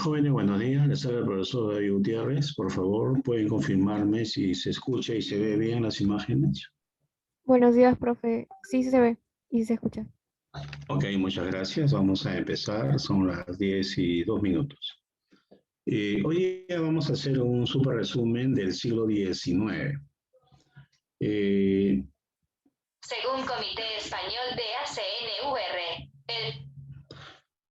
Jóvenes, buenos días. Les habla el profesor David Gutiérrez. Por favor, pueden confirmarme si se escucha y se ve bien las imágenes. Buenos días, profe. Sí, sí se ve y sí se escucha. Ok, muchas gracias. Vamos a empezar. Son las 10:02. Hoy día vamos a hacer un super resumen del siglo XIX. Eh, Según Comité Español de ACNUR,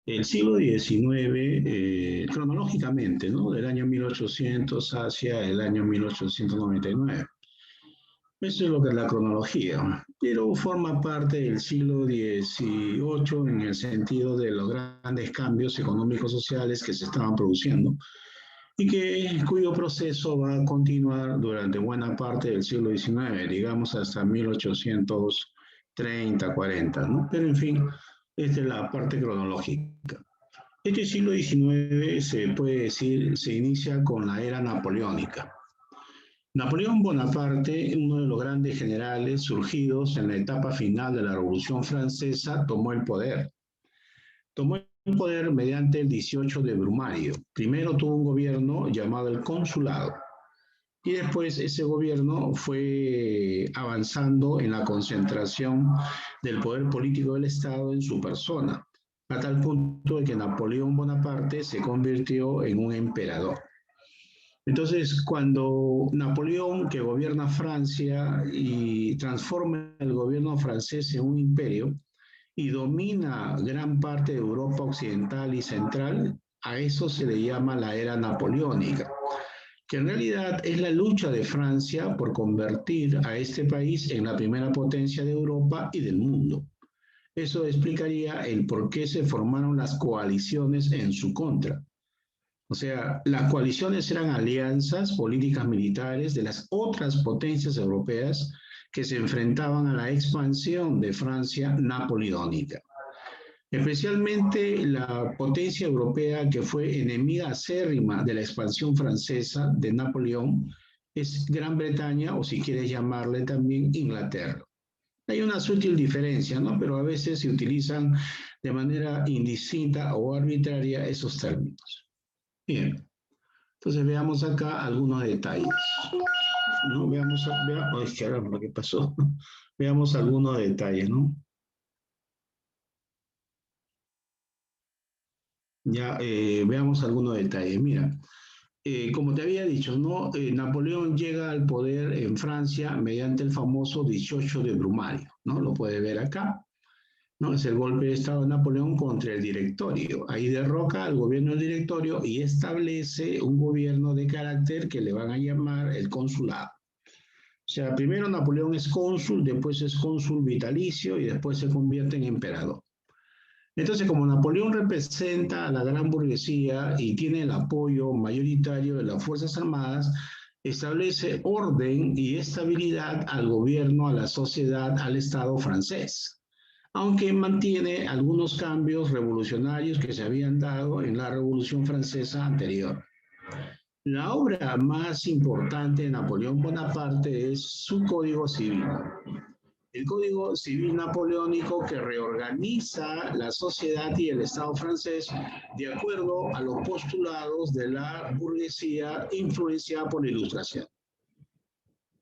el siglo XIX, cronológicamente, ¿no? Del año 1800 hacia el año 1899. Eso es lo que es la cronología, pero forma parte del siglo XVIII en el sentido de los grandes cambios económicos sociales que se estaban produciendo y cuyo proceso va a continuar durante buena parte del siglo XIX, digamos hasta 1830-40, ¿no? Pero en fin, esta es la parte cronológica. Este siglo XIX se puede decir, se inicia con la era napoleónica. Napoleón Bonaparte, uno de los grandes generales surgidos en la etapa final de la Revolución Francesa, tomó el poder. Tomó el poder mediante el 18 de Brumario. Primero tuvo un gobierno llamado el Consulado y después ese gobierno fue avanzando en la concentración del poder político del Estado en su persona, a tal punto de que Napoleón Bonaparte se convirtió en un emperador. Entonces, cuando Napoleón, que gobierna Francia y transforma el gobierno francés en un imperio y domina gran parte de Europa occidental y central, a eso se le llama la era napoleónica, que en realidad es la lucha de Francia por convertir a este país en la primera potencia de Europa y del mundo. Eso explicaría el por qué se formaron las coaliciones en su contra. O sea, las coaliciones eran alianzas políticas militares de las otras potencias europeas que se enfrentaban a la expansión de Francia napoleónica. Especialmente la potencia europea que fue enemiga acérrima de la expansión francesa de Napoleón es Gran Bretaña, o si quieres llamarle también Inglaterra. Hay una sutil diferencia, ¿no? Pero a veces se utilizan de manera indistinta o arbitraria esos términos. Bien, entonces veamos acá algunos detalles. ¿No? Ay, caramba, ¿qué pasó? Veamos algunos detalles, ¿no? Ya, veamos algunos detalles. Mira, como te había dicho, ¿no? Napoleón llega al poder en Francia mediante el famoso 18 de Brumario, ¿no? Lo puede ver acá. ¿No? Es el golpe de Estado de Napoleón contra el directorio. Ahí derroca al gobierno del directorio y establece un gobierno de carácter que le van a llamar el consulado. O sea, primero Napoleón es cónsul, después es cónsul vitalicio y después se convierte en emperador. Entonces, como Napoleón representa a la gran burguesía y tiene el apoyo mayoritario de las Fuerzas Armadas, establece orden y estabilidad al gobierno, a la sociedad, al Estado francés, aunque mantiene algunos cambios revolucionarios que se habían dado en la Revolución Francesa anterior. La obra más importante de Napoleón Bonaparte es su Código Civil. El Código Civil napoleónico que reorganiza la sociedad y el Estado francés de acuerdo a los postulados de la burguesía influenciada por la Ilustración.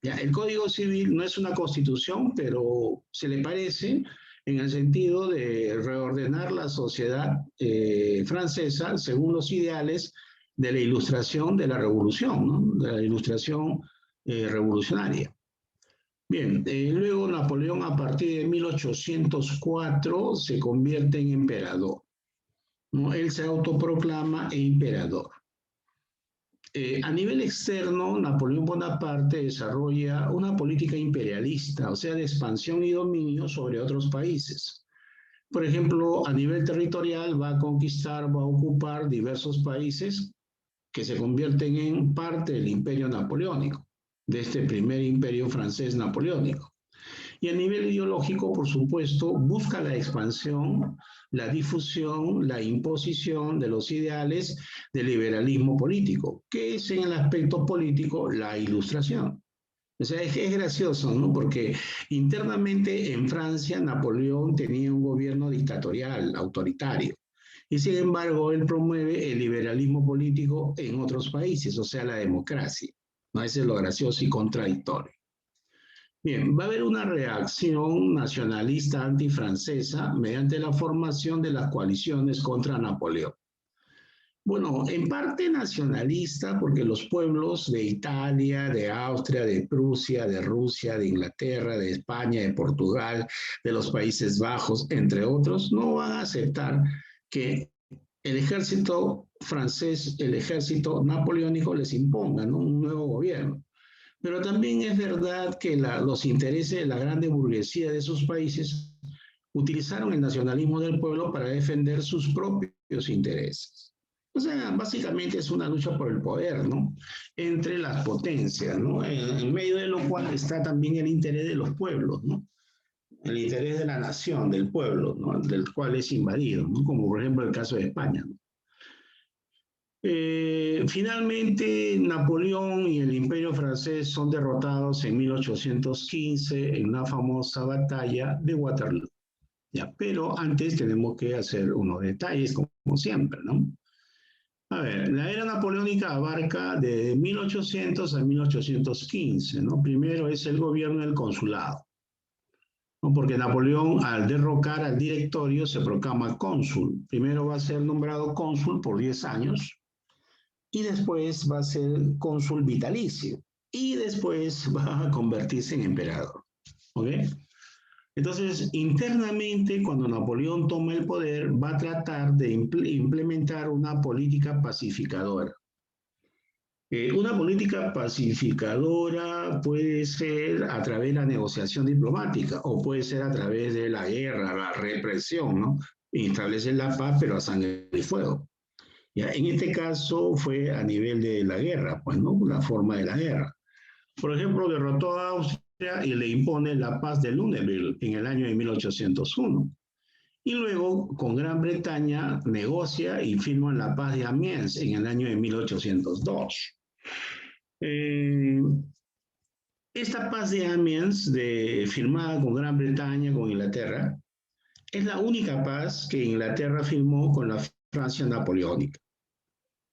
Ya, el Código Civil no es una constitución, pero se le parece en el sentido de reordenar la sociedad francesa según los ideales de la Ilustración de la Revolución, ¿no? De la Ilustración revolucionaria. Bien, luego Napoleón a partir de 1804 se convierte en emperador, ¿no? Él se autoproclama emperador. A nivel externo, Napoleón Bonaparte desarrolla una política imperialista, o sea, de expansión y dominio sobre otros países. Por ejemplo, a nivel territorial va a conquistar, va a ocupar diversos países que se convierten en parte del imperio napoleónico, de este primer imperio francés napoleónico. Y a nivel ideológico, por supuesto, busca la expansión, la difusión, la imposición de los ideales del liberalismo político, que es en el aspecto político la Ilustración. O sea, es gracioso, ¿no? Porque internamente en Francia Napoleón tenía un gobierno dictatorial, autoritario, Y sin embargo, él promueve el liberalismo político en otros países, o sea, la democracia. ¿No? Eso es lo gracioso y contradictorio. Bien, va a haber una reacción nacionalista antifrancesa mediante la formación de las coaliciones contra Napoleón. Bueno, en parte nacionalista, porque los pueblos de Italia, de Austria, de Prusia, de Rusia, de Inglaterra, de España, de Portugal, de los Países Bajos, entre otros, no van a aceptar que el ejército francés, el ejército napoleónico les imponga, ¿no?, un nuevo gobierno. Pero también es verdad que los intereses de la grande burguesía de esos países utilizaron el nacionalismo del pueblo para defender sus propios intereses. O sea, básicamente es una lucha por el poder, ¿no?, entre las potencias, ¿no?, en medio de lo cual está también el interés de los pueblos, ¿no?, el interés de la nación, del pueblo, ¿no?, del cual es invadido, ¿no?, como por ejemplo el caso de España, ¿no? Finalmente, Napoleón y el Imperio francés son derrotados en 1815 en una famosa batalla de Waterloo. Ya, pero antes tenemos que hacer unos detalles, como siempre, ¿no? A ver, la era napoleónica abarca de 1800 a 1815, ¿no? Primero es el gobierno del consulado, ¿no? Porque Napoleón, al derrocar al directorio, se proclama cónsul. Primero va a ser nombrado cónsul por 10 años, y después va a ser cónsul vitalicio, y después va a convertirse en emperador. ¿Ok? Entonces, internamente, cuando Napoleón toma el poder, va a tratar de implementar una política pacificadora. Una política pacificadora puede ser a través de la negociación diplomática, o puede ser a través de la guerra, la represión, ¿no? Y establecer la paz, pero a sangre y fuego. Ya, en este caso fue a nivel de la guerra, pues, ¿no?, la forma de la guerra. Por ejemplo, derrotó a Austria y le impone la paz de Luneville en el año de 1801. Y luego, con Gran Bretaña, negocia y firma la paz de Amiens en el año de 1802. Esta paz de Amiens, firmada con Gran Bretaña, con Inglaterra, es la única paz que Inglaterra firmó con la Francia napoleónica.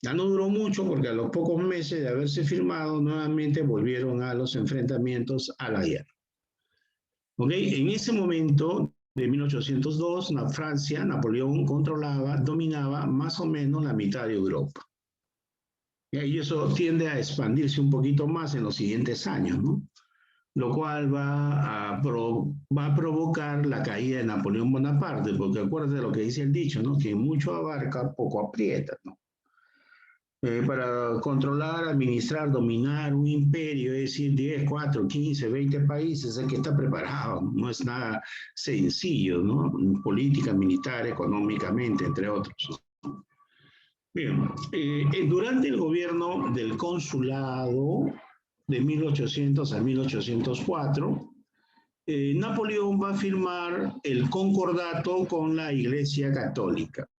Ya no duró mucho porque a los pocos meses de haberse firmado, nuevamente volvieron a los enfrentamientos, a la guerra. ¿Okay? En ese momento, de 1802, Francia, Napoleón dominaba más o menos la mitad de Europa. Y eso tiende a expandirse un poquito más en los siguientes años, ¿no? Lo cual va a provocar la caída de Napoleón Bonaparte, porque acuérdate de lo que dice el dicho, ¿no?, que mucho abarca, poco aprieta, ¿no? Para controlar, administrar, dominar un imperio, es decir, 10, 4, 15, 20 países, hay que estar preparado, no es nada sencillo, ¿no?, política, militar, económicamente, entre otros. Bien, durante el gobierno del consulado de 1800 a 1804, Napoleón va a firmar el concordato con la Iglesia Católica.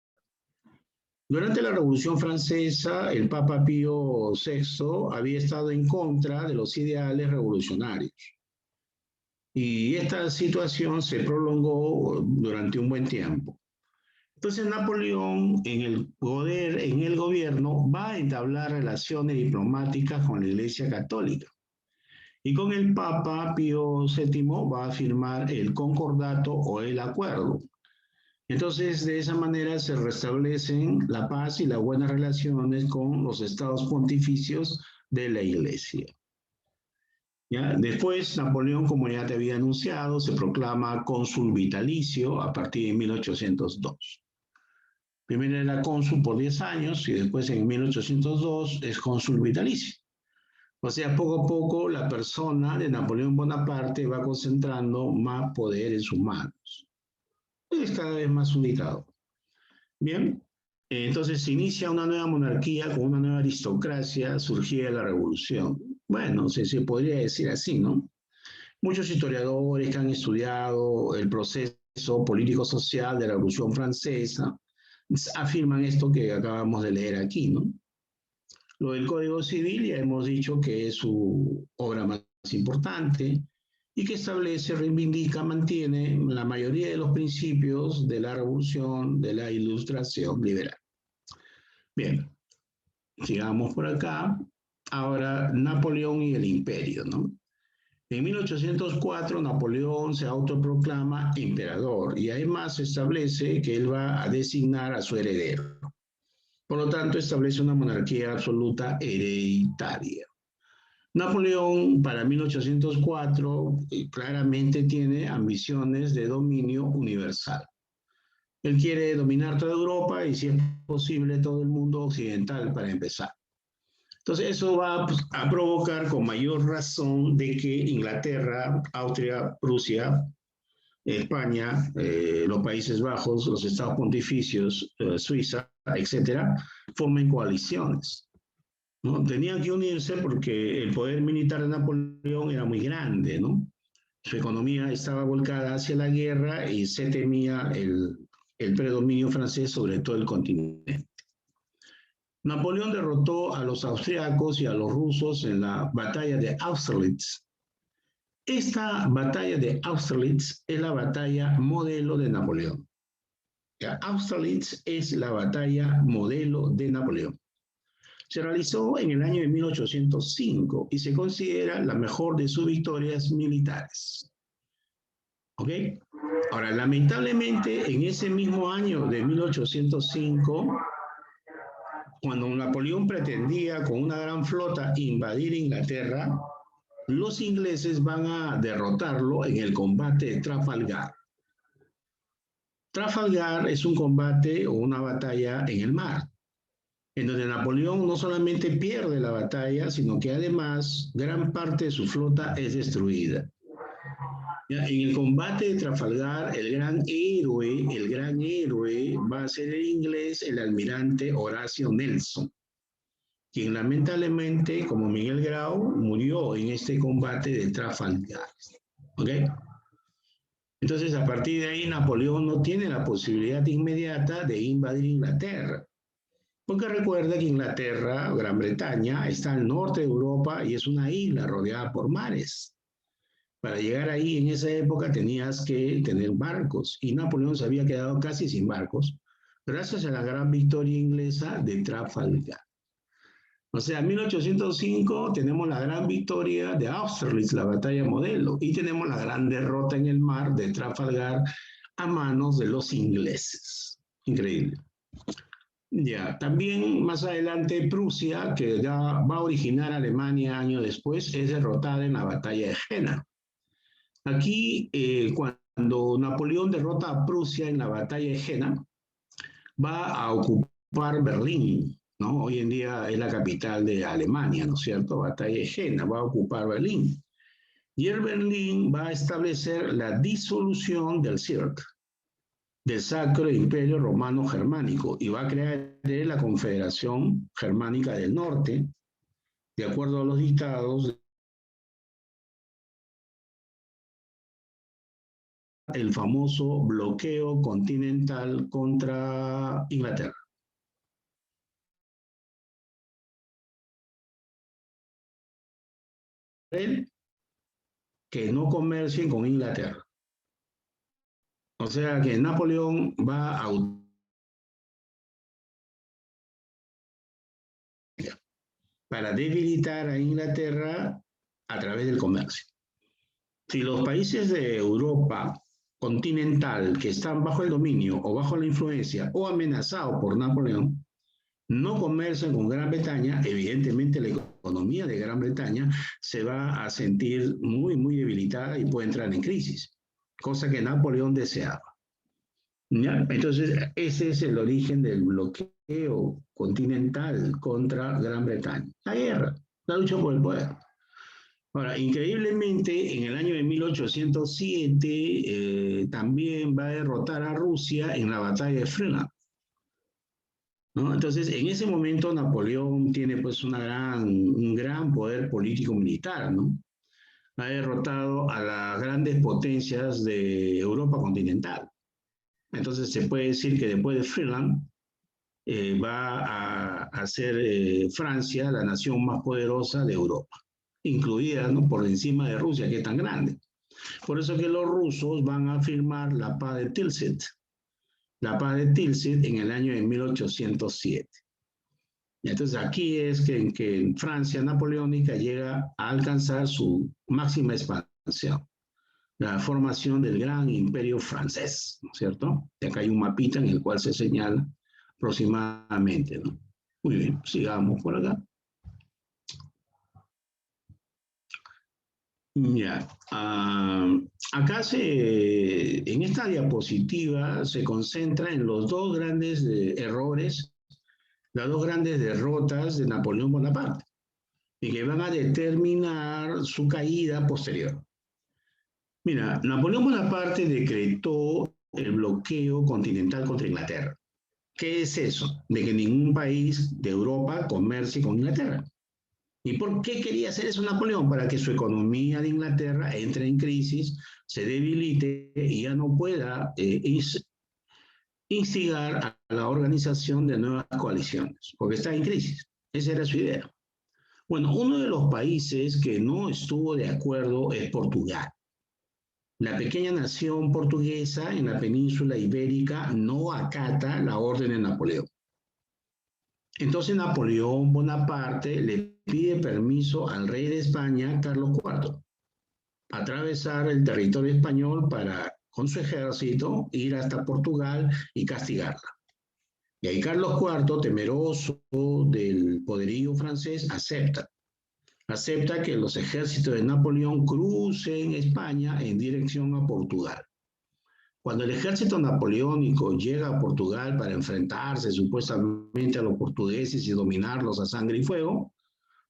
Durante la Revolución Francesa, el Papa Pío VI había estado en contra de los ideales revolucionarios. Y esta situación se prolongó durante un buen tiempo. Entonces Napoleón, en el poder, en el gobierno, va a entablar relaciones diplomáticas con la Iglesia Católica. Y con el Papa Pío VII va a firmar el concordato o el acuerdo. Entonces, de esa manera se restablecen la paz y las buenas relaciones con los estados pontificios de la Iglesia. ¿Ya? Después, Napoleón, como ya te había anunciado, se proclama cónsul vitalicio a partir de 1802. Primero era cónsul por 10 años y después en 1802 es cónsul vitalicio. O sea, poco a poco la persona de Napoleón Bonaparte va concentrando más poder en sus manos. Es cada vez más unitado. Bien, entonces se inicia una nueva monarquía con una nueva aristocracia, surgía la revolución. Bueno, se podría decir así, ¿no? Muchos historiadores que han estudiado el proceso político-social de la Revolución Francesa afirman esto que acabamos de leer aquí, ¿no? Lo del Código Civil ya hemos dicho que es su obra más importante. y que establece, reivindica, mantiene la mayoría de los principios de la revolución, de la ilustración liberal. Bien, sigamos por acá. Ahora, Napoleón y el imperio, ¿no? En 1804, Napoleón se autoproclama emperador y además establece que él va a designar a su heredero. Por lo tanto, establece una monarquía absoluta hereditaria. Napoleón, para 1804, claramente tiene ambiciones de dominio universal. Él quiere dominar toda Europa y, si es posible, todo el mundo occidental para empezar. Entonces, eso va a provocar con mayor razón de que Inglaterra, Austria, Prusia, España, los Países Bajos, los Estados Pontificios, Suiza, etcétera, formen coaliciones, ¿no? Tenían que unirse porque el poder militar de Napoleón era muy grande, ¿no? Su economía estaba volcada hacia la guerra y se temía el predominio francés sobre todo el continente. Napoleón derrotó a los austriacos y a los rusos en la batalla de Austerlitz. Esta batalla de Austerlitz es la batalla modelo de Napoleón. Austerlitz es la batalla modelo de Napoleón. Se realizó en el año de 1805 y se considera la mejor de sus victorias militares. ¿Ok? Ahora, lamentablemente, en ese mismo año de 1805, cuando Napoleón pretendía con una gran flota invadir Inglaterra, los ingleses van a derrotarlo en el combate de Trafalgar. Trafalgar es un combate o una batalla en el mar, en donde Napoleón no solamente pierde la batalla, sino que además gran parte de su flota es destruida. En el combate de Trafalgar, el gran héroe va a ser el inglés, el almirante Horatio Nelson, quien lamentablemente, como Miguel Grau, murió en este combate de Trafalgar. ¿Ok? Entonces, a partir de ahí, Napoleón no tiene la posibilidad inmediata de invadir Inglaterra. Porque recuerda que Inglaterra, Gran Bretaña, está al norte de Europa y es una isla rodeada por mares. Para llegar ahí en esa época tenías que tener barcos y Napoleón se había quedado casi sin barcos gracias a la gran victoria inglesa de Trafalgar. O sea, en 1805 tenemos la gran victoria de Austerlitz, la batalla modelo, y tenemos la gran derrota en el mar de Trafalgar a manos de los ingleses. Increíble. Ya, también más adelante Prusia, que ya va a originar Alemania años después, es derrotada en la batalla de Jena. Aquí, cuando Napoleón derrota a Prusia en la batalla de Jena, va a ocupar Berlín, ¿no? Hoy en día es la capital de Alemania, ¿no es cierto? Batalla de Jena, va a ocupar Berlín. Y el Berlín va a establecer la disolución del CIRC, del Sacro Imperio Romano Germánico, y va a crear la Confederación Germánica del Norte, de acuerdo a los dictados el famoso bloqueo continental contra Inglaterra. Que no comercien con Inglaterra. O sea que Napoleón va a para debilitar a Inglaterra a través del comercio. Si los países de Europa continental que están bajo el dominio o bajo la influencia o amenazados por Napoleón no comercian con Gran Bretaña, evidentemente la economía de Gran Bretaña se va a sentir muy, muy debilitada y puede entrar en crisis, cosa que Napoleón deseaba. ¿Ya? Entonces, ese es el origen del bloqueo continental contra Gran Bretaña. La guerra, la lucha por el poder. Ahora, increíblemente, en el año de 1807 también va a derrotar a Rusia en la batalla de Friedland, ¿no? Entonces, en ese momento Napoleón tiene pues un gran poder político-militar, ¿no? Ha derrotado a las grandes potencias de Europa continental. Entonces, se puede decir que después de Friedland va a ser Francia la nación más poderosa de Europa, incluida, ¿no?, por encima de Rusia, que es tan grande. Por eso que los rusos van a firmar la paz de Tilsit. La paz de Tilsit en el año de 1807. Entonces aquí es que en Francia napoleónica llega a alcanzar su máxima expansión, la formación del gran imperio francés, ¿no es cierto? Y acá hay un mapita en el cual se señala aproximadamente, ¿no? Muy bien, sigamos por acá. Ya, acá en esta diapositiva se concentra en los dos grandes errores, las dos grandes derrotas de Napoleón Bonaparte, y que van a determinar su caída posterior. Mira, Napoleón Bonaparte decretó el bloqueo continental contra Inglaterra. ¿Qué es eso? De que ningún país de Europa comercie con Inglaterra. ¿Y por qué quería hacer eso Napoleón? Para que su economía de Inglaterra entre en crisis, se debilite y ya no pueda instigar a la organización de nuevas coaliciones, porque está en crisis. Esa era su idea. Bueno, uno de los países que no estuvo de acuerdo es Portugal. La pequeña nación portuguesa en la península ibérica no acata la orden de Napoleón. Entonces Napoleón Bonaparte le pide permiso al rey de España, Carlos IV, atravesar el territorio español para, con su ejército, ir hasta Portugal y castigarla. Y ahí Carlos IV, temeroso del poderío francés, acepta que los ejércitos de Napoleón crucen España en dirección a Portugal. Cuando el ejército napoleónico llega a Portugal para enfrentarse supuestamente a los portugueses y dominarlos a sangre y fuego,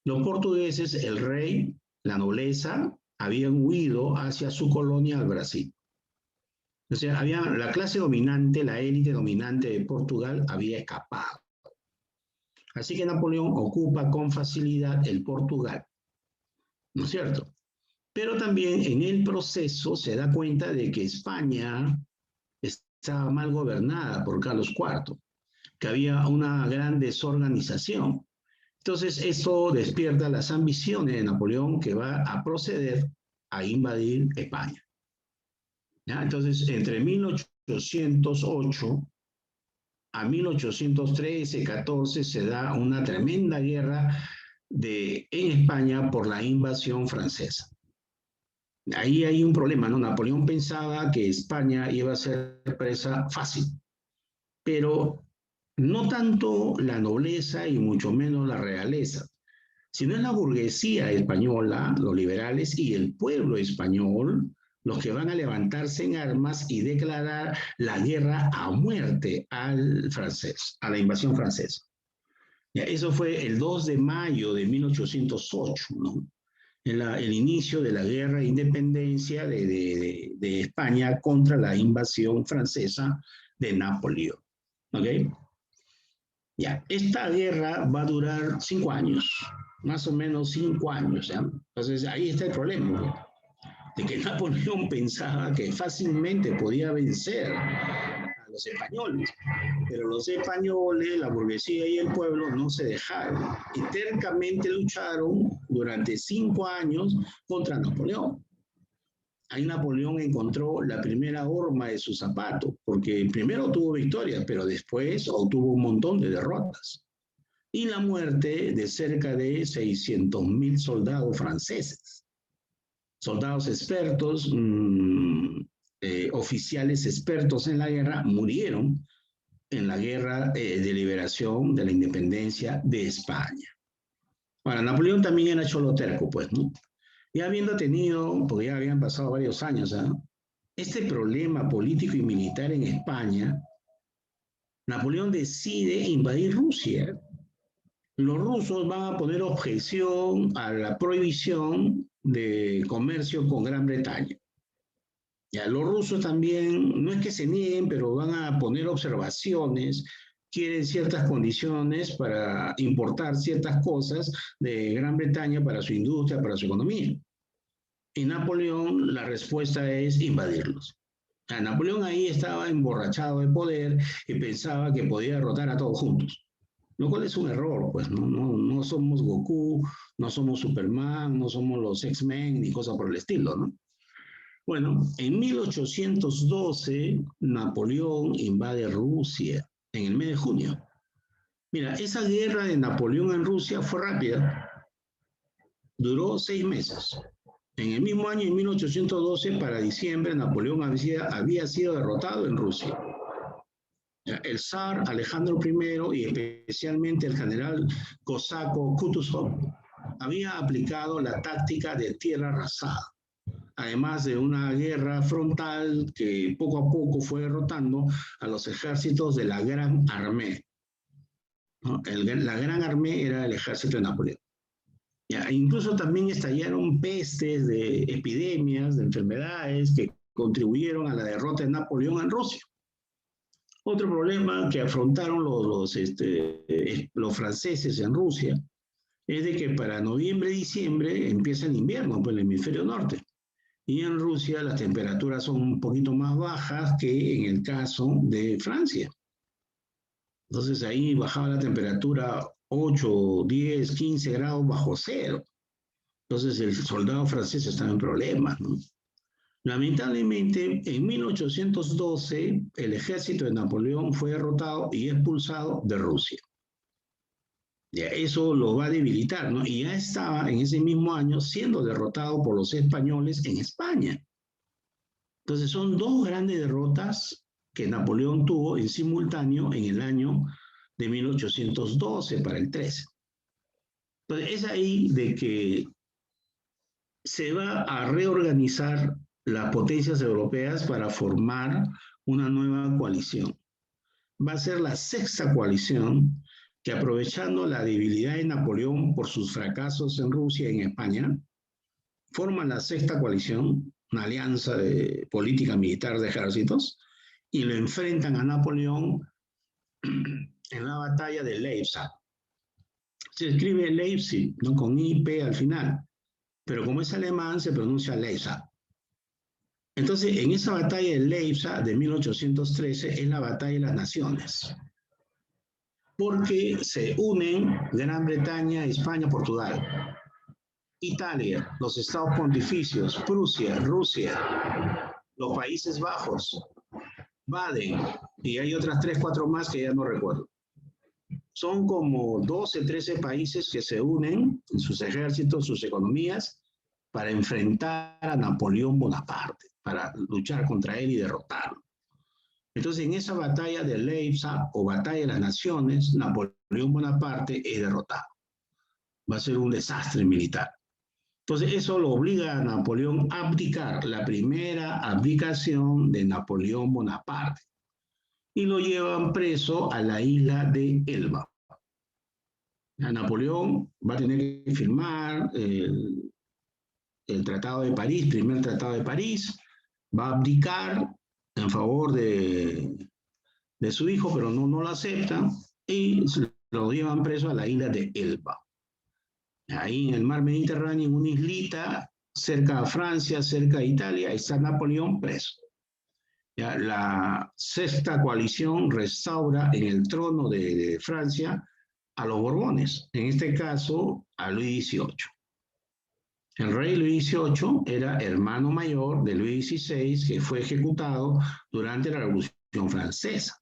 los portugueses, el rey, la nobleza, habían huido hacia su colonia al Brasil. O sea, la clase dominante, la élite dominante de Portugal había escapado. Así que Napoleón ocupa con facilidad el Portugal, ¿no es cierto? Pero también en el proceso se da cuenta de que España estaba mal gobernada por Carlos IV, que había una gran desorganización. Entonces, esto despierta las ambiciones de Napoleón, que va a proceder a invadir España. ¿Ya? Entonces, entre 1808 a 1813-14 se da una tremenda guerra en España por la invasión francesa. Ahí hay un problema, ¿no? Napoleón pensaba que España iba a ser presa fácil, pero no tanto la nobleza y mucho menos la realeza, sino es la burguesía española, los liberales y el pueblo español los que van a levantarse en armas y declarar la guerra a muerte al francés, a la invasión francesa. Ya, eso fue el 2 de mayo de 1808, ¿no? El inicio de la guerra de independencia de España contra la invasión francesa de Napoleón. ¿Ok? Ya, esta guerra va a durar 5 años, más o menos 5 años. ¿Ya? Entonces ahí está el problema, ¿no? De que Napoleón pensaba que fácilmente podía vencer a los españoles, pero los españoles, la burguesía y el pueblo no se dejaron y tercamente lucharon durante 5 años contra Napoleón. Ahí Napoleón encontró la primera horma de su zapato, porque primero tuvo victorias, pero después obtuvo un montón de derrotas. Y la muerte de cerca de 600.000 soldados franceses. Soldados expertos, oficiales expertos en la guerra, murieron en la guerra de liberación de la independencia de España. Ahora, Napoleón también era choloterco, pues, ¿no? Ya habiendo tenido, porque ya habían pasado varios años, ¿eh? Este problema político y militar en España, Napoleón decide invadir Rusia. Los rusos van a poner objeción a la prohibición de comercio con Gran Bretaña. Ya, los rusos también, no es que se nieguen, pero van a poner observaciones, quieren ciertas condiciones para importar ciertas cosas de Gran Bretaña para su industria, para su economía. Y Napoleón, la respuesta es invadirlos. A Napoleón ahí estaba emborrachado de poder y pensaba que podía derrotar a todos juntos. Lo cual es un error, pues no somos Goku, no somos Superman, no somos los X-Men ni cosas por el estilo, ¿no? Bueno, en 1812 Napoleón invade Rusia en el mes de junio. Mira, esa guerra de Napoleón en Rusia fue rápida, duró 6 meses. En el mismo año, en 1812, para diciembre, Napoleón había sido derrotado en Rusia. El zar Alejandro I y especialmente el general cosaco Kutuzov había aplicado la táctica de tierra arrasada, además de una guerra frontal que poco a poco fue derrotando a los ejércitos de la Gran Armée, ¿no? La Gran Armée era el ejército de Napoleón. Ya, incluso también estallaron pestes, de epidemias, de enfermedades que contribuyeron a la derrota de Napoleón en Rusia. Otro problema que afrontaron los franceses en Rusia es de que para noviembre y diciembre empieza el invierno por el hemisferio norte. Y en Rusia las temperaturas son un poquito más bajas que en el caso de Francia. Entonces ahí bajaba la temperatura 8, 10, 15 grados bajo cero. Entonces el soldado francés estaba en problemas, ¿no? Lamentablemente, en 1812, el ejército de Napoleón fue derrotado y expulsado de Rusia. Ya, eso lo va a debilitar, ¿no? Y ya estaba en ese mismo año siendo derrotado por los españoles en España. Entonces son dos grandes derrotas que Napoleón tuvo en simultáneo en el año de 1812 para el 13. Entonces es ahí de que se va a reorganizar las potencias europeas para formar una nueva coalición. Va a ser la sexta coalición que, aprovechando la debilidad de Napoleón por sus fracasos en Rusia y en España, forman la sexta coalición, una alianza de política militar de ejércitos, y lo enfrentan a Napoleón en la batalla de Leipzig. Se escribe Leipzig, ¿no? Con IP al final, pero como es alemán se pronuncia Leipzig. Entonces, en esa batalla de Leipzig de 1813 es la batalla de las naciones, porque se unen Gran Bretaña, España, Portugal, Italia, los estados pontificios, Prusia, Rusia, los Países Bajos, Baden, y hay otras 3, 4 más que ya no recuerdo. Son como 12, 13 países que se unen en sus ejércitos, sus economías, para enfrentar a Napoleón Bonaparte, para luchar contra él y derrotarlo. Entonces, en esa batalla de Leipzig, o batalla de las naciones, Napoleón Bonaparte es derrotado. Va a ser un desastre militar. Entonces, eso lo obliga a Napoleón a abdicar, la primera abdicación de Napoleón Bonaparte. Y lo llevan preso a la isla de Elba. Napoleón va a tener que firmar el Tratado de París, primer Tratado de París, va a abdicar en favor de su hijo, pero no lo aceptan y lo llevan preso a la isla de Elba. Ahí en el mar Mediterráneo, en una islita, cerca a Francia, cerca a Italia, está Napoleón preso. Ya, la sexta coalición restaura en el trono de Francia a los Borbones, en este caso a Luis XVIII. El rey Luis XVIII era hermano mayor de Luis XVI, que fue ejecutado durante la Revolución Francesa.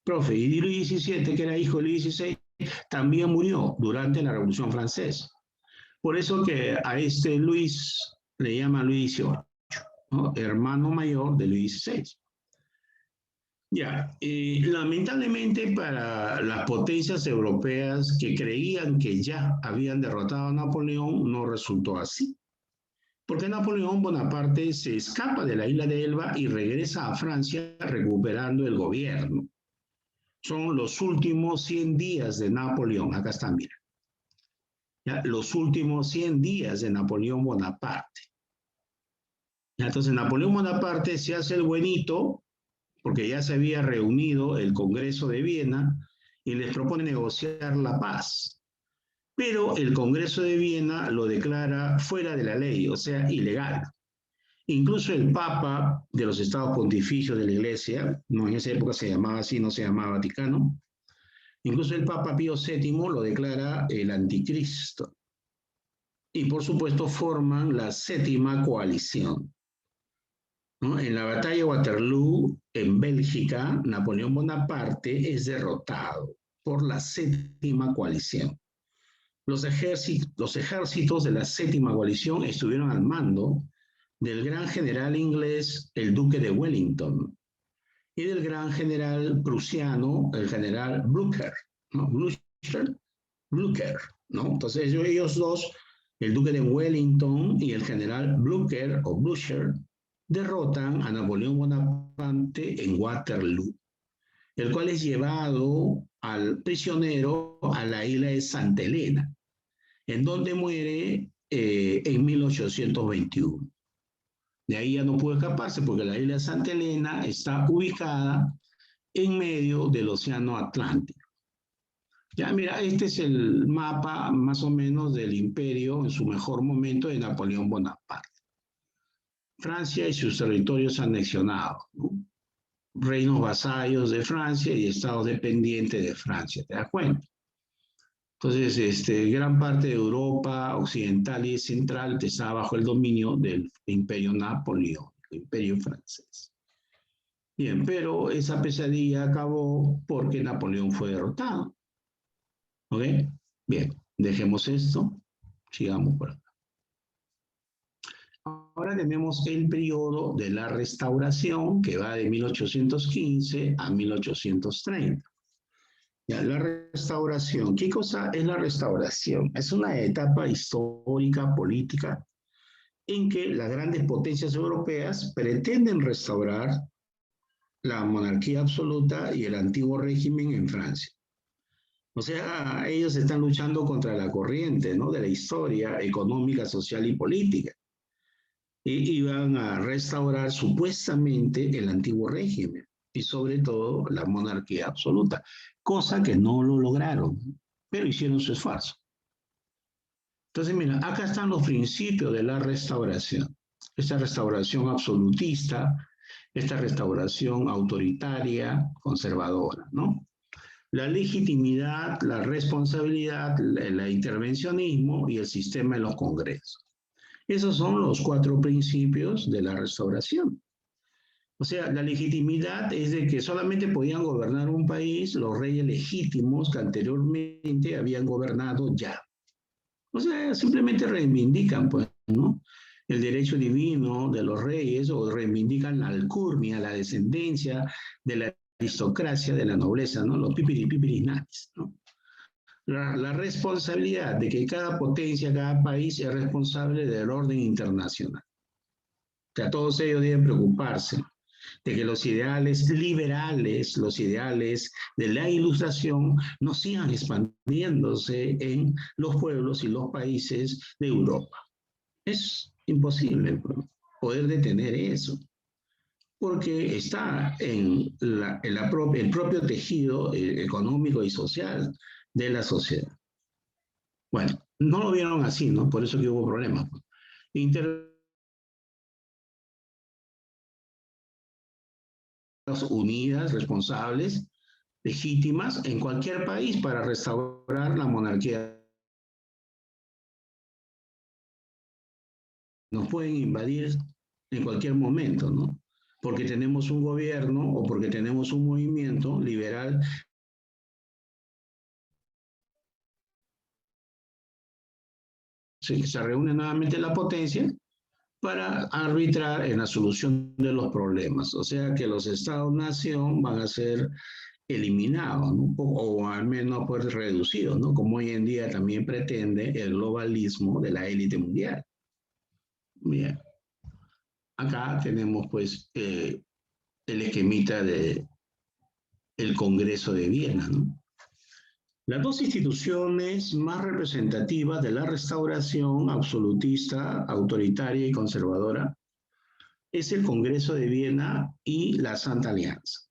Profe, y Luis XVII, que era hijo de Luis XVI, también murió durante la Revolución Francesa. Por eso que a este Luis le llama Luis XVIII, ¿no? Hermano mayor de Luis XVI. Ya, lamentablemente para las potencias europeas que creían que ya habían derrotado a Napoleón, no resultó así. Porque Napoleón Bonaparte se escapa de la isla de Elba y regresa a Francia recuperando el gobierno. Son los últimos 100 días de Napoleón. Acá están, mira. ¿Ya? Los últimos 100 días de Napoleón Bonaparte. ¿Ya? Entonces Napoleón Bonaparte se hace el buenito, porque ya se había reunido el Congreso de Viena y les propone negociar la paz. Pero el Congreso de Viena lo declara fuera de la ley, o sea, ilegal. Incluso el Papa de los Estados Pontificios de la Iglesia, no, en esa época se llamaba así, no se llamaba Vaticano, incluso el Papa Pío VII lo declara el anticristo. Y por supuesto forman la séptima coalición. ¿no? En la batalla de Waterloo, en Bélgica, Napoleón Bonaparte es derrotado por la séptima coalición. Los ejércitos de la séptima coalición estuvieron al mando del gran general inglés, el duque de Wellington, y del gran general prusiano, el general Blücher, ¿no? Blücher, ¿no? Entonces ellos dos, el duque de Wellington y el general Blücher, derrotan a Napoleón Bonaparte en Waterloo, el cual es llevado al prisionero a la isla de Santa Elena, en donde muere en 1821. De ahí ya no pudo escaparse porque la isla de Santa Elena está ubicada en medio del Océano Atlántico. Ya, mira, este es el mapa más o menos del imperio en su mejor momento de Napoleón Bonaparte. Francia y sus territorios anexionados, ¿no? Reinos vasallos de Francia y estados dependientes de Francia, ¿te das cuenta? Entonces, gran parte de Europa occidental y central estaba bajo el dominio del imperio napoleónico, el imperio francés. Bien, pero esa pesadilla acabó porque Napoleón fue derrotado. ¿Ok? Bien, dejemos esto, sigamos por acá. Ahora tenemos el periodo de la Restauración, que va de 1815 a 1830. Ya, la Restauración, ¿qué cosa es la Restauración? Es una etapa histórica, política, en que las grandes potencias europeas pretenden restaurar la monarquía absoluta y el antiguo régimen en Francia. O sea, ellos están luchando contra la corriente, ¿no?, de la historia económica, social y política. Y van a restaurar supuestamente el antiguo régimen y sobre todo la monarquía absoluta, cosa que no lo lograron, pero hicieron su esfuerzo. Entonces, mira, acá están los principios de la restauración. Esta restauración absolutista, esta restauración autoritaria, conservadora, ¿no? La legitimidad, la responsabilidad, el intervencionismo y el sistema de los congresos. Esos son los 4 principios de la restauración. O sea, la legitimidad es de que solamente podían gobernar un país los reyes legítimos que anteriormente habían gobernado ya. O sea, simplemente reivindican, pues, ¿no?, el derecho divino de los reyes o reivindican la alcurnia, la descendencia de la aristocracia, de la nobleza, ¿no?, los pipirinatis, ¿no? La responsabilidad de que cada potencia, cada país es responsable del orden internacional. O sea, todos ellos deben preocuparse de que los ideales liberales, los ideales de la ilustración, no sigan expandiéndose en los pueblos y los países de Europa. Es imposible poder detener eso, porque está en el propio tejido económico y social de la sociedad. Bueno, no lo vieron así, ¿no? Por eso que hubo problemas. Unidas, responsables, legítimas en cualquier país para restaurar la monarquía. Nos pueden invadir en cualquier momento, ¿no? Porque tenemos un gobierno o porque tenemos un movimiento liberal. Se reúne nuevamente la potencia para arbitrar en la solución de los problemas. O sea que los estados-nación van a ser eliminados, ¿no?, o al menos pues reducidos, ¿no?, como hoy en día también pretende el globalismo de la élite mundial. Bien, acá tenemos pues el esquemita del Congreso de Viena, ¿no? Las 2 instituciones más representativas de la restauración absolutista, autoritaria y conservadora es el Congreso de Viena y la Santa Alianza.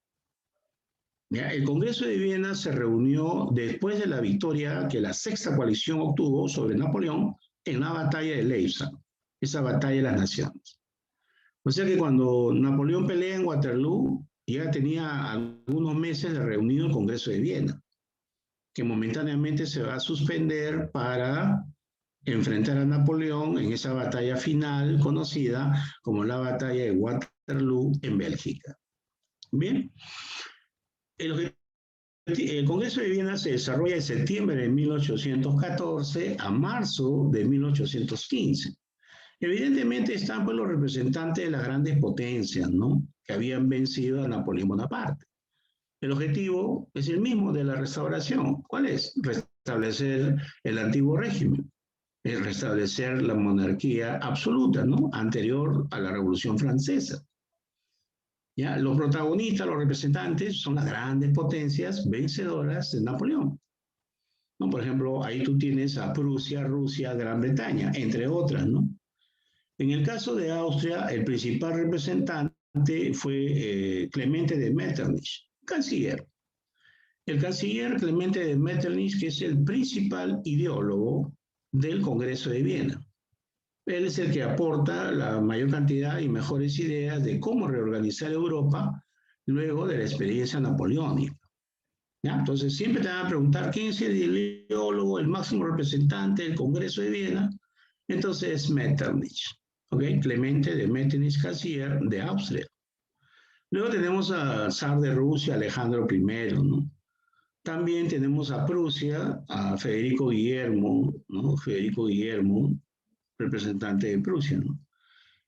¿Ya? El Congreso de Viena se reunió después de la victoria que la Sexta Coalición obtuvo sobre Napoleón en la batalla de Leipzig, esa batalla de las naciones. O sea que cuando Napoleón pelea en Waterloo, ya tenía algunos meses de reunido el Congreso de Viena, que momentáneamente se va a suspender para enfrentar a Napoleón en esa batalla final conocida como la batalla de Waterloo en Bélgica. Bien, el Congreso de Viena se desarrolla de septiembre de 1814 a marzo de 1815. Evidentemente están pues los representantes de las grandes potencias, ¿no?, que habían vencido a Napoleón Bonaparte. El objetivo es el mismo de la restauración. ¿Cuál es? Restablecer el antiguo régimen, es restablecer la monarquía absoluta, ¿no?, anterior a la Revolución Francesa. ¿Ya? Los protagonistas, los representantes, son las grandes potencias vencedoras de Napoleón, ¿no? Por ejemplo, ahí tú tienes a Prusia, Rusia, Gran Bretaña, entre otras, ¿no? En el caso de Austria, el principal representante fue Clemente de Metternich, canciller. El canciller Clemente de Metternich, que es el principal ideólogo del Congreso de Viena. Él es el que aporta la mayor cantidad y mejores ideas de cómo reorganizar Europa luego de la experiencia napoleónica. ¿Ya? Entonces, siempre te van a preguntar quién es el ideólogo, el máximo representante del Congreso de Viena. Entonces, Metternich, ¿okay? Clemente de Metternich, canciller de Austria. Luego tenemos al zar de Rusia, Alejandro I, ¿no? También tenemos a Prusia, a Federico Guillermo, ¿no? Federico Guillermo, representante de Prusia, ¿no?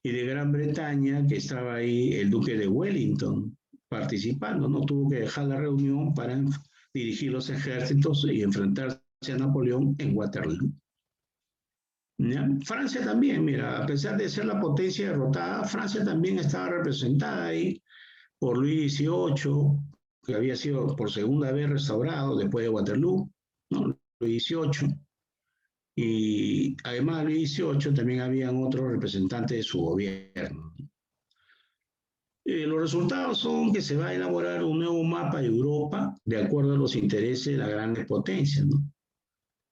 Y de Gran Bretaña, que estaba ahí el duque de Wellington participando, ¿no? Tuvo que dejar la reunión para dirigir los ejércitos y enfrentarse a Napoleón en Waterloo. ¿Ya? Francia también, mira, a pesar de ser la potencia derrotada, Francia también estaba representada ahí por Luis XVIII, que había sido por segunda vez restaurado después de Waterloo, ¿no? Luis XVIII. Y además de Luis XVIII también habían otros representantes de su gobierno. Los resultados son que se va a elaborar un nuevo mapa de Europa de acuerdo a los intereses de las grandes potencias, ¿no?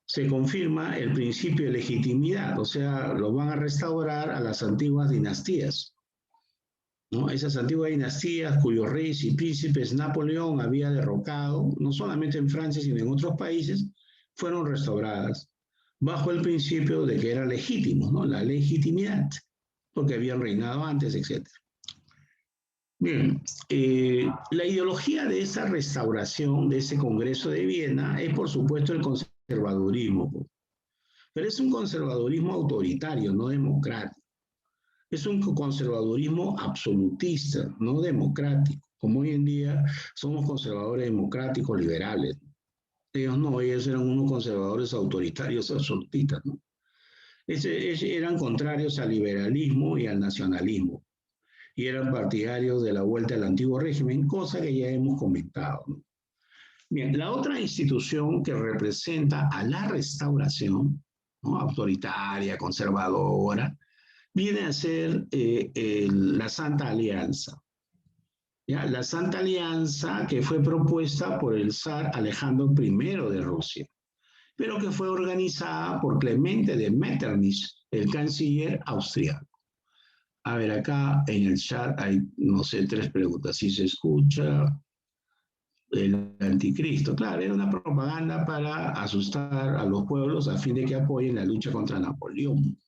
Se confirma el principio de legitimidad, o sea, lo van a restaurar a las antiguas dinastías, ¿no? Esas antiguas dinastías cuyos reyes y príncipes Napoleón había derrocado, no solamente en Francia, sino en otros países, fueron restauradas bajo el principio de que eran legítimos, ¿no? La legitimidad, porque habían reinado antes, etc. Bien, la ideología de esa restauración, de ese Congreso de Viena, es por supuesto el conservadurismo, pero es un conservadurismo autoritario, no democrático. Es un conservadurismo absolutista, no democrático, como hoy en día somos conservadores democráticos liberales. Ellos no, ellos eran unos conservadores autoritarios absolutistas, ¿no? Eran contrarios al liberalismo y al nacionalismo, y eran partidarios de la vuelta al antiguo régimen, cosa que ya hemos comentado, ¿no? Bien, la otra institución que representa a la restauración, ¿no?, autoritaria, conservadora, viene a ser la Santa Alianza. ¿Ya? La Santa Alianza que fue propuesta por el zar Alejandro I de Rusia, pero que fue organizada por Clemente de Metternich, el canciller austriaco. A ver, acá en el chat hay, no sé, 3 preguntas. Si se escucha el anticristo. Claro, era una propaganda para asustar a los pueblos a fin de que apoyen la lucha contra Napoleón.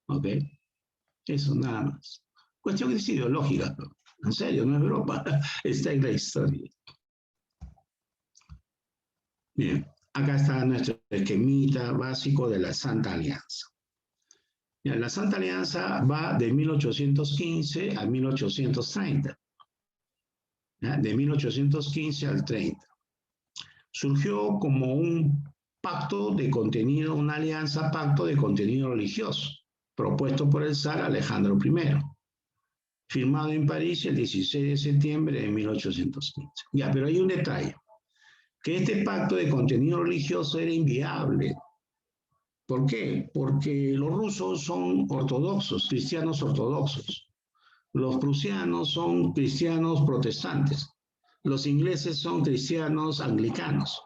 ¿Ok? Eso, nada más. Cuestiones ideológicas, ¿no? En serio, no es broma. Está en la historia. Bien, acá está nuestro esquemita básico de la Santa Alianza. Ya, la Santa Alianza va de 1815 a 1830. ¿Ya? De 1815 al 30. Surgió como un pacto de contenido, una alianza pacto de contenido religioso, propuesto por el zar Alejandro I, firmado en París el 16 de septiembre de 1815. Ya, pero hay un detalle, que este pacto de contenido religioso era inviable. ¿Por qué? Porque los rusos son ortodoxos, cristianos ortodoxos. Los prusianos son cristianos protestantes. Los ingleses son cristianos anglicanos.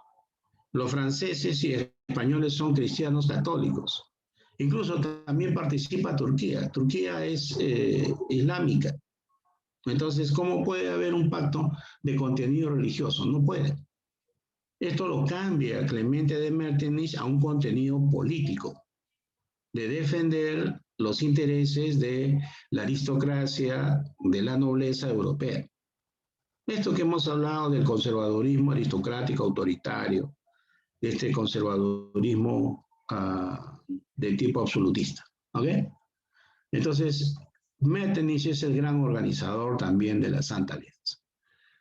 Los franceses y españoles son cristianos católicos. Incluso también participa Turquía. Turquía es islámica. Entonces, ¿cómo puede haber un pacto de contenido religioso? No puede. Esto lo cambia Clemente de Metternich a un contenido político. de defender los intereses de la aristocracia, de la nobleza europea. Esto que hemos hablado del conservadurismo aristocrático autoritario, de este conservadurismo de tipo absolutista. ¿Ok? Entonces, Metternich es el gran organizador también de la Santa Alianza.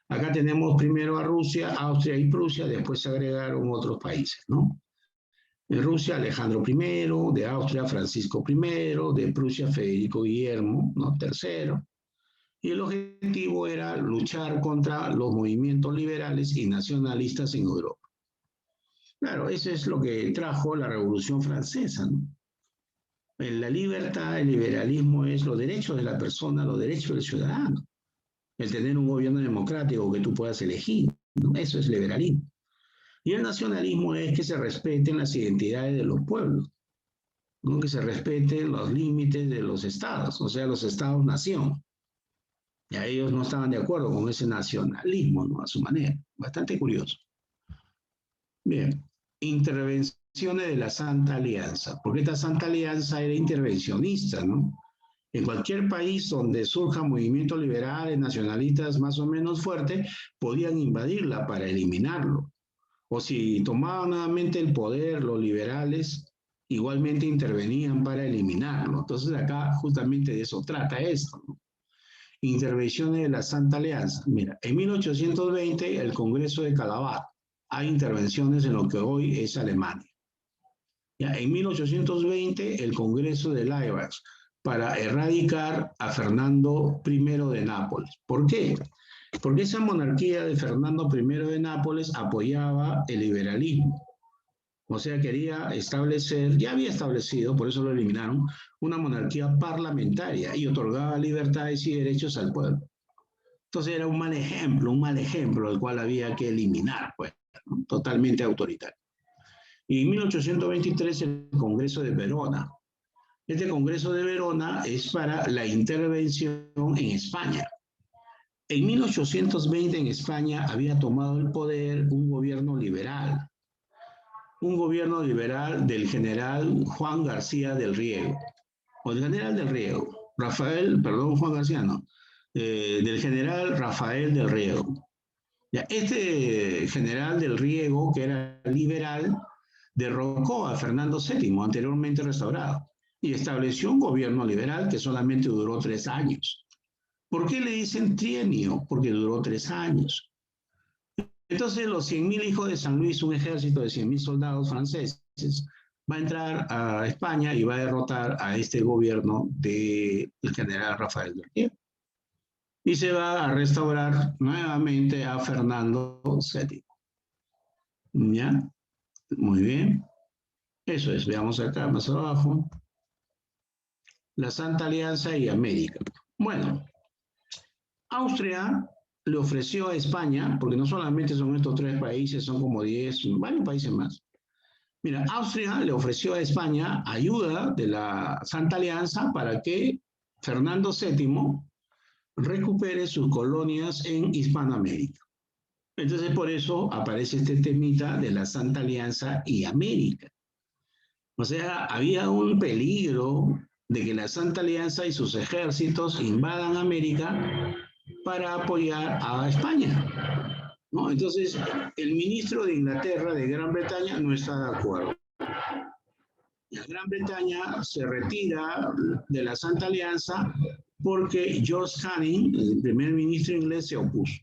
Acá tenemos primero a Rusia, Austria y Prusia, después se agregaron otros países, ¿no? En Rusia, Alejandro I, de Austria, Francisco I, de Prusia, Federico Guillermo, ¿no? III. Y el objetivo era luchar contra los movimientos liberales y nacionalistas en Europa. Claro, eso es lo que trajo la Revolución Francesa, ¿no? La libertad, el liberalismo es los derechos de la persona, los derechos del ciudadano. El tener un gobierno democrático que tú puedas elegir, ¿no? Eso es liberalismo. Y el nacionalismo es que se respeten las identidades de los pueblos, ¿no? Que se respeten los límites de los estados, o sea, los estados-nación. Y a ellos no estaban de acuerdo con ese nacionalismo, ¿no? A su manera. Bastante curioso. Bien, intervenciones de la Santa Alianza, porque esta Santa Alianza era intervencionista, ¿no? En cualquier país donde surjan movimientos liberales, nacionalistas más o menos fuertes, podían invadirla para eliminarlo. O si tomaban nuevamente el poder los liberales, igualmente intervenían para eliminarlo. Entonces acá justamente de eso trata esto, ¿no? Intervenciones de la Santa Alianza. Mira, en 1820 el Congreso de Calabar. Hay intervenciones en lo que hoy es Alemania. Ya, en 1820 el Congreso de Leipzig para erradicar a Fernando I de Nápoles. ¿Por qué? Porque esa monarquía de Fernando I de Nápoles apoyaba el liberalismo. O sea, quería establecer, ya había establecido, por eso lo eliminaron, una monarquía parlamentaria y otorgaba libertades y derechos al pueblo. Entonces era un mal ejemplo, el cual había que eliminar, pues, ¿no? Totalmente autoritario. Y en 1823 el Congreso de Verona. Este Congreso de Verona es para la intervención en España. En 1820 en España había tomado el poder un gobierno liberal del general Juan García del Riego, o del general del Riego, Juan García no, del general Rafael del Riego. Ya, este general del Riego, que era liberal, derrocó a Fernando VII, anteriormente restaurado, y estableció un gobierno liberal que solamente duró 3 años. ¿Por qué le dicen trienio? Porque duró 3 años. Entonces los 100.000 hijos de San Luis, un ejército de 100.000 soldados franceses, va a entrar a España y va a derrotar a este gobierno del general Rafael del Riego. Y se va a restaurar nuevamente a Fernando VII. ¿Ya? Muy bien. Eso es, veamos acá más abajo. La Santa Alianza y América. Bueno, Austria le ofreció a España, porque no solamente son estos 3 países, son como 10, varios países más. Mira, Austria le ofreció a España ayuda de la Santa Alianza para que Fernando VII recupere sus colonias en Hispanoamérica. Entonces, por eso aparece este temita de la Santa Alianza y América. O sea, había un peligro de que la Santa Alianza y sus ejércitos invadan América para apoyar a España, ¿no? Entonces, el ministro de Inglaterra, de Gran Bretaña, no está de acuerdo. La Gran Bretaña se retira de la Santa Alianza porque George Canning, el primer ministro inglés, se opuso.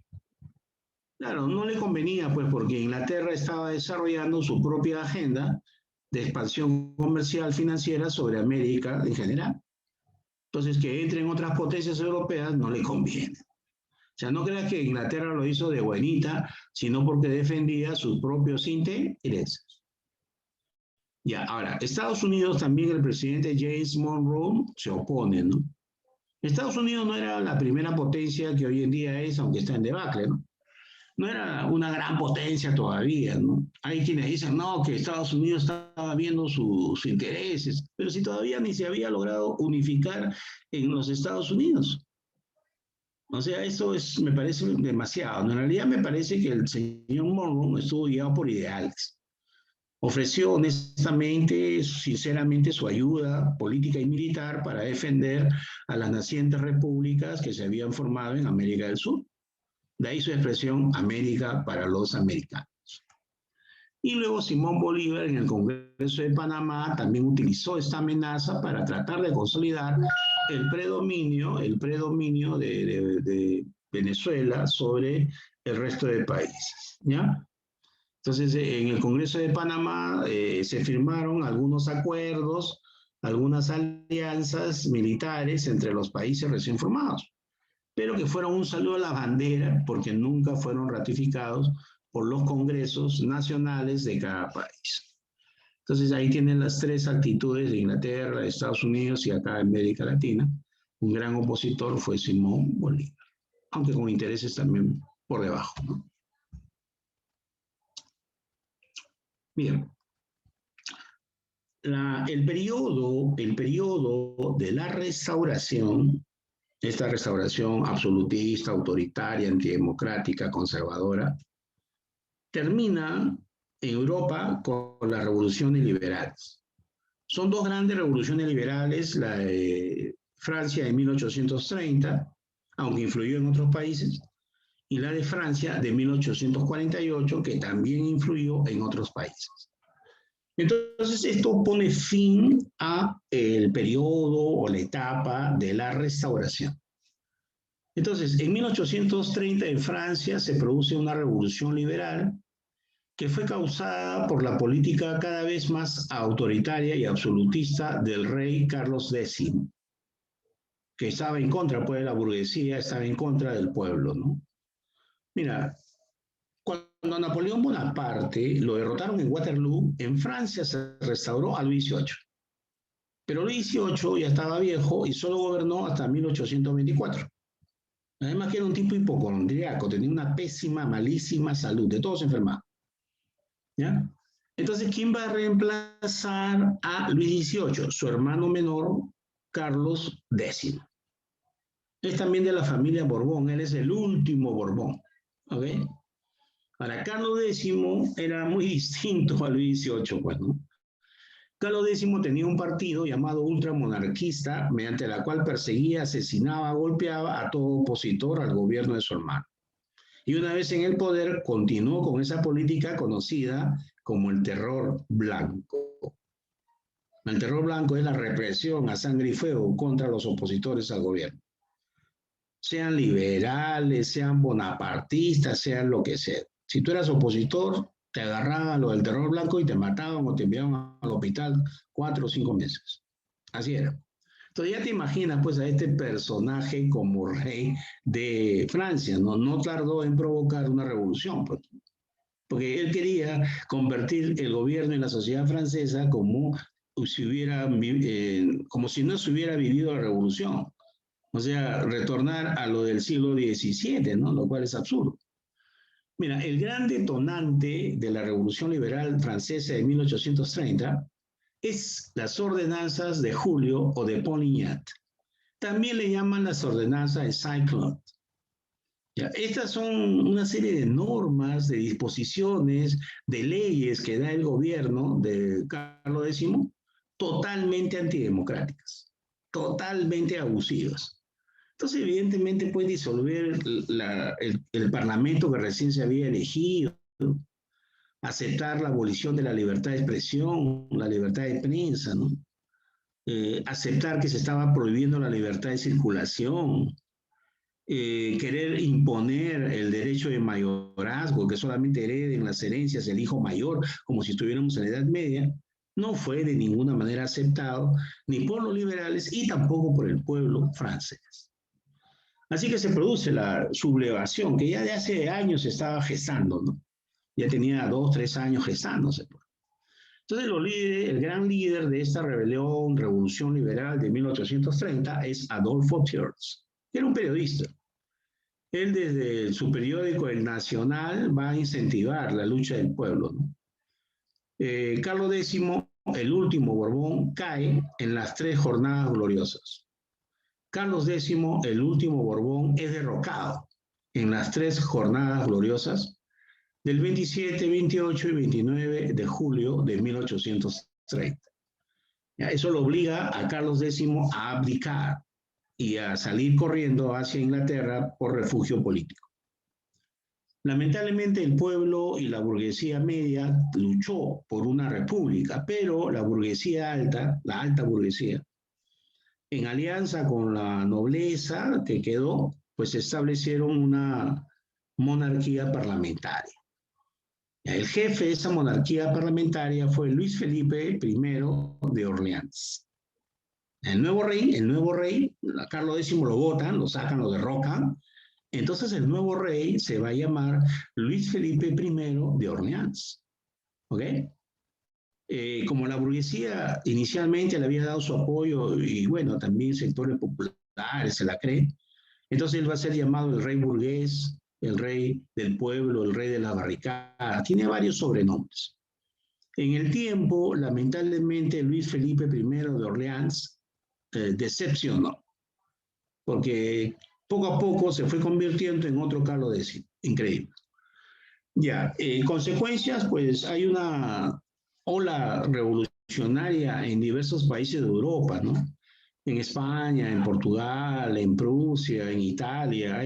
Claro, no le convenía, pues, porque Inglaterra estaba desarrollando su propia agenda de expansión comercial financiera sobre América en general. Entonces, que entren otras potencias europeas no le conviene. O sea, no creas que Inglaterra lo hizo de buenita, sino porque defendía sus propios intereses. Ya, ahora, Estados Unidos también, el presidente James Monroe se opone, ¿no? Estados Unidos no era la primera potencia que hoy en día es, aunque está en debacle, ¿no? No era una gran potencia todavía, ¿no? Hay quienes dicen, no, que Estados Unidos estaba viendo sus intereses, pero si todavía ni se había logrado unificar en los Estados Unidos. O sea, esto es, me parece demasiado. En realidad me parece que el señor Monroe estuvo guiado por ideales. Ofreció honestamente, sinceramente, su ayuda política y militar para defender a las nacientes repúblicas que se habían formado en América del Sur. De ahí su expresión América para los americanos. Y luego Simón Bolívar en el Congreso de Panamá también utilizó esta amenaza para tratar de consolidar el predominio de Venezuela sobre el resto de países, ¿ya? Entonces, en el Congreso de Panamá se firmaron algunos acuerdos, algunas alianzas militares entre los países recién formados, pero que fueron un saludo a la bandera porque nunca fueron ratificados por los congresos nacionales de cada país. Entonces, ahí tienen las tres actitudes de Inglaterra, de Estados Unidos y acá en América Latina. Un gran opositor fue Simón Bolívar, aunque con intereses también por debajo, ¿no? Bien, el periodo de la restauración, esta restauración absolutista, autoritaria, antidemocrática, conservadora, termina en Europa con las revoluciones liberales. Son dos grandes revoluciones liberales, la de Francia de 1830, aunque influyó en otros países, y la de Francia de 1848, que también influyó en otros países. Entonces, esto pone fin a el periodo o la etapa de la restauración. Entonces, en 1830 en Francia se produce una revolución liberal que fue causada por la política cada vez más autoritaria y absolutista del rey Carlos X, que estaba en contra, pues, de la burguesía, estaba en contra del pueblo, ¿no? Mira, cuando Napoleón Bonaparte lo derrotaron en Waterloo, en Francia se restauró a Luis XVIII. Pero Luis XVIII ya estaba viejo y solo gobernó hasta 1824. Además que era un tipo hipocondriaco, tenía una pésima, malísima salud, de todos enfermados. ¿Ya? Entonces, ¿quién va a reemplazar a Luis XVIII? Su hermano menor, Carlos X. Es también de la familia Borbón, él es el último Borbón. ¿Ok? Ahora, Carlos X era muy distinto a Luis XVIII, pues, ¿no? Carlos X tenía un partido llamado ultramonarquista, mediante la cual perseguía, asesinaba, golpeaba a todo opositor al gobierno de su hermano. Y una vez en el poder, continuó con esa política conocida como el terror blanco. El terror blanco es la represión a sangre y fuego contra los opositores al gobierno. Sean liberales, sean bonapartistas, sean lo que sea. Si tú eras opositor, te agarraban a lo del terror blanco y te mataban o te enviaban al hospital 4 o 5 meses. Así era. Entonces ya te imaginas pues a este personaje como rey de Francia, no tardó en provocar una revolución, pues, porque él quería convertir el gobierno y la sociedad francesa como si no se hubiera vivido la revolución, o sea, retornar a lo del siglo XVII, ¿no? Lo cual es absurdo. Mira, el gran detonante de la revolución liberal francesa de 1830 es las ordenanzas de Julio o de Polignac. También le llaman las ordenanzas de Saint-Claude. Estas son una serie de normas, de disposiciones, de leyes que da el gobierno de Carlos X, totalmente antidemocráticas, totalmente abusivas. Entonces, evidentemente, puede disolver el Parlamento que recién se había elegido, aceptar la abolición de la libertad de expresión, la libertad de prensa, ¿no? Aceptar que se estaba prohibiendo la libertad de circulación, querer imponer el derecho de mayorazgo, que solamente hereden las herencias el hijo mayor, como si estuviéramos en la Edad Media, no fue de ninguna manera aceptado ni por los liberales y tampoco por el pueblo francés. Así que se produce la sublevación, que ya de hace años se estaba gestando, ¿no? Ya tenía 2, 3 años gestándose. Entonces, el gran líder de esta revolución liberal de 1830 es Adolphe Thiers, que era un periodista. Él desde su periódico El Nacional va a incentivar la lucha del pueblo, ¿no? Carlos X, el último Borbón, cae en las 3 jornadas gloriosas. Carlos X, el último Borbón, es derrocado en las 3 jornadas gloriosas del 27, 28 y 29 de julio de 1830. ¿Ya? Eso lo obliga a Carlos X a abdicar y a salir corriendo hacia Inglaterra por refugio político. Lamentablemente el pueblo y la burguesía media luchó por una república, pero la burguesía alta, la alta burguesía, en alianza con la nobleza que quedó, pues establecieron una monarquía parlamentaria. El jefe de esa monarquía parlamentaria fue Luis Felipe I de Orleans. El nuevo rey, Carlos X lo votan, lo sacan, lo derrocan. Entonces el nuevo rey se va a llamar Luis Felipe I de Orleans. ¿Ok? Como la burguesía inicialmente le había dado su apoyo y bueno, también sectores populares se la creen, entonces él va a ser llamado el rey burgués, el rey del pueblo, el rey de la barricada, tiene varios sobrenombres. En el tiempo, lamentablemente, Luis Felipe I de Orleans decepcionó, porque poco a poco se fue convirtiendo en otro Carlos X, increíble. Ya, consecuencias, pues hay una ola revolucionaria en diversos países de Europa, ¿no? En España, en Portugal, en Prusia, en Italia,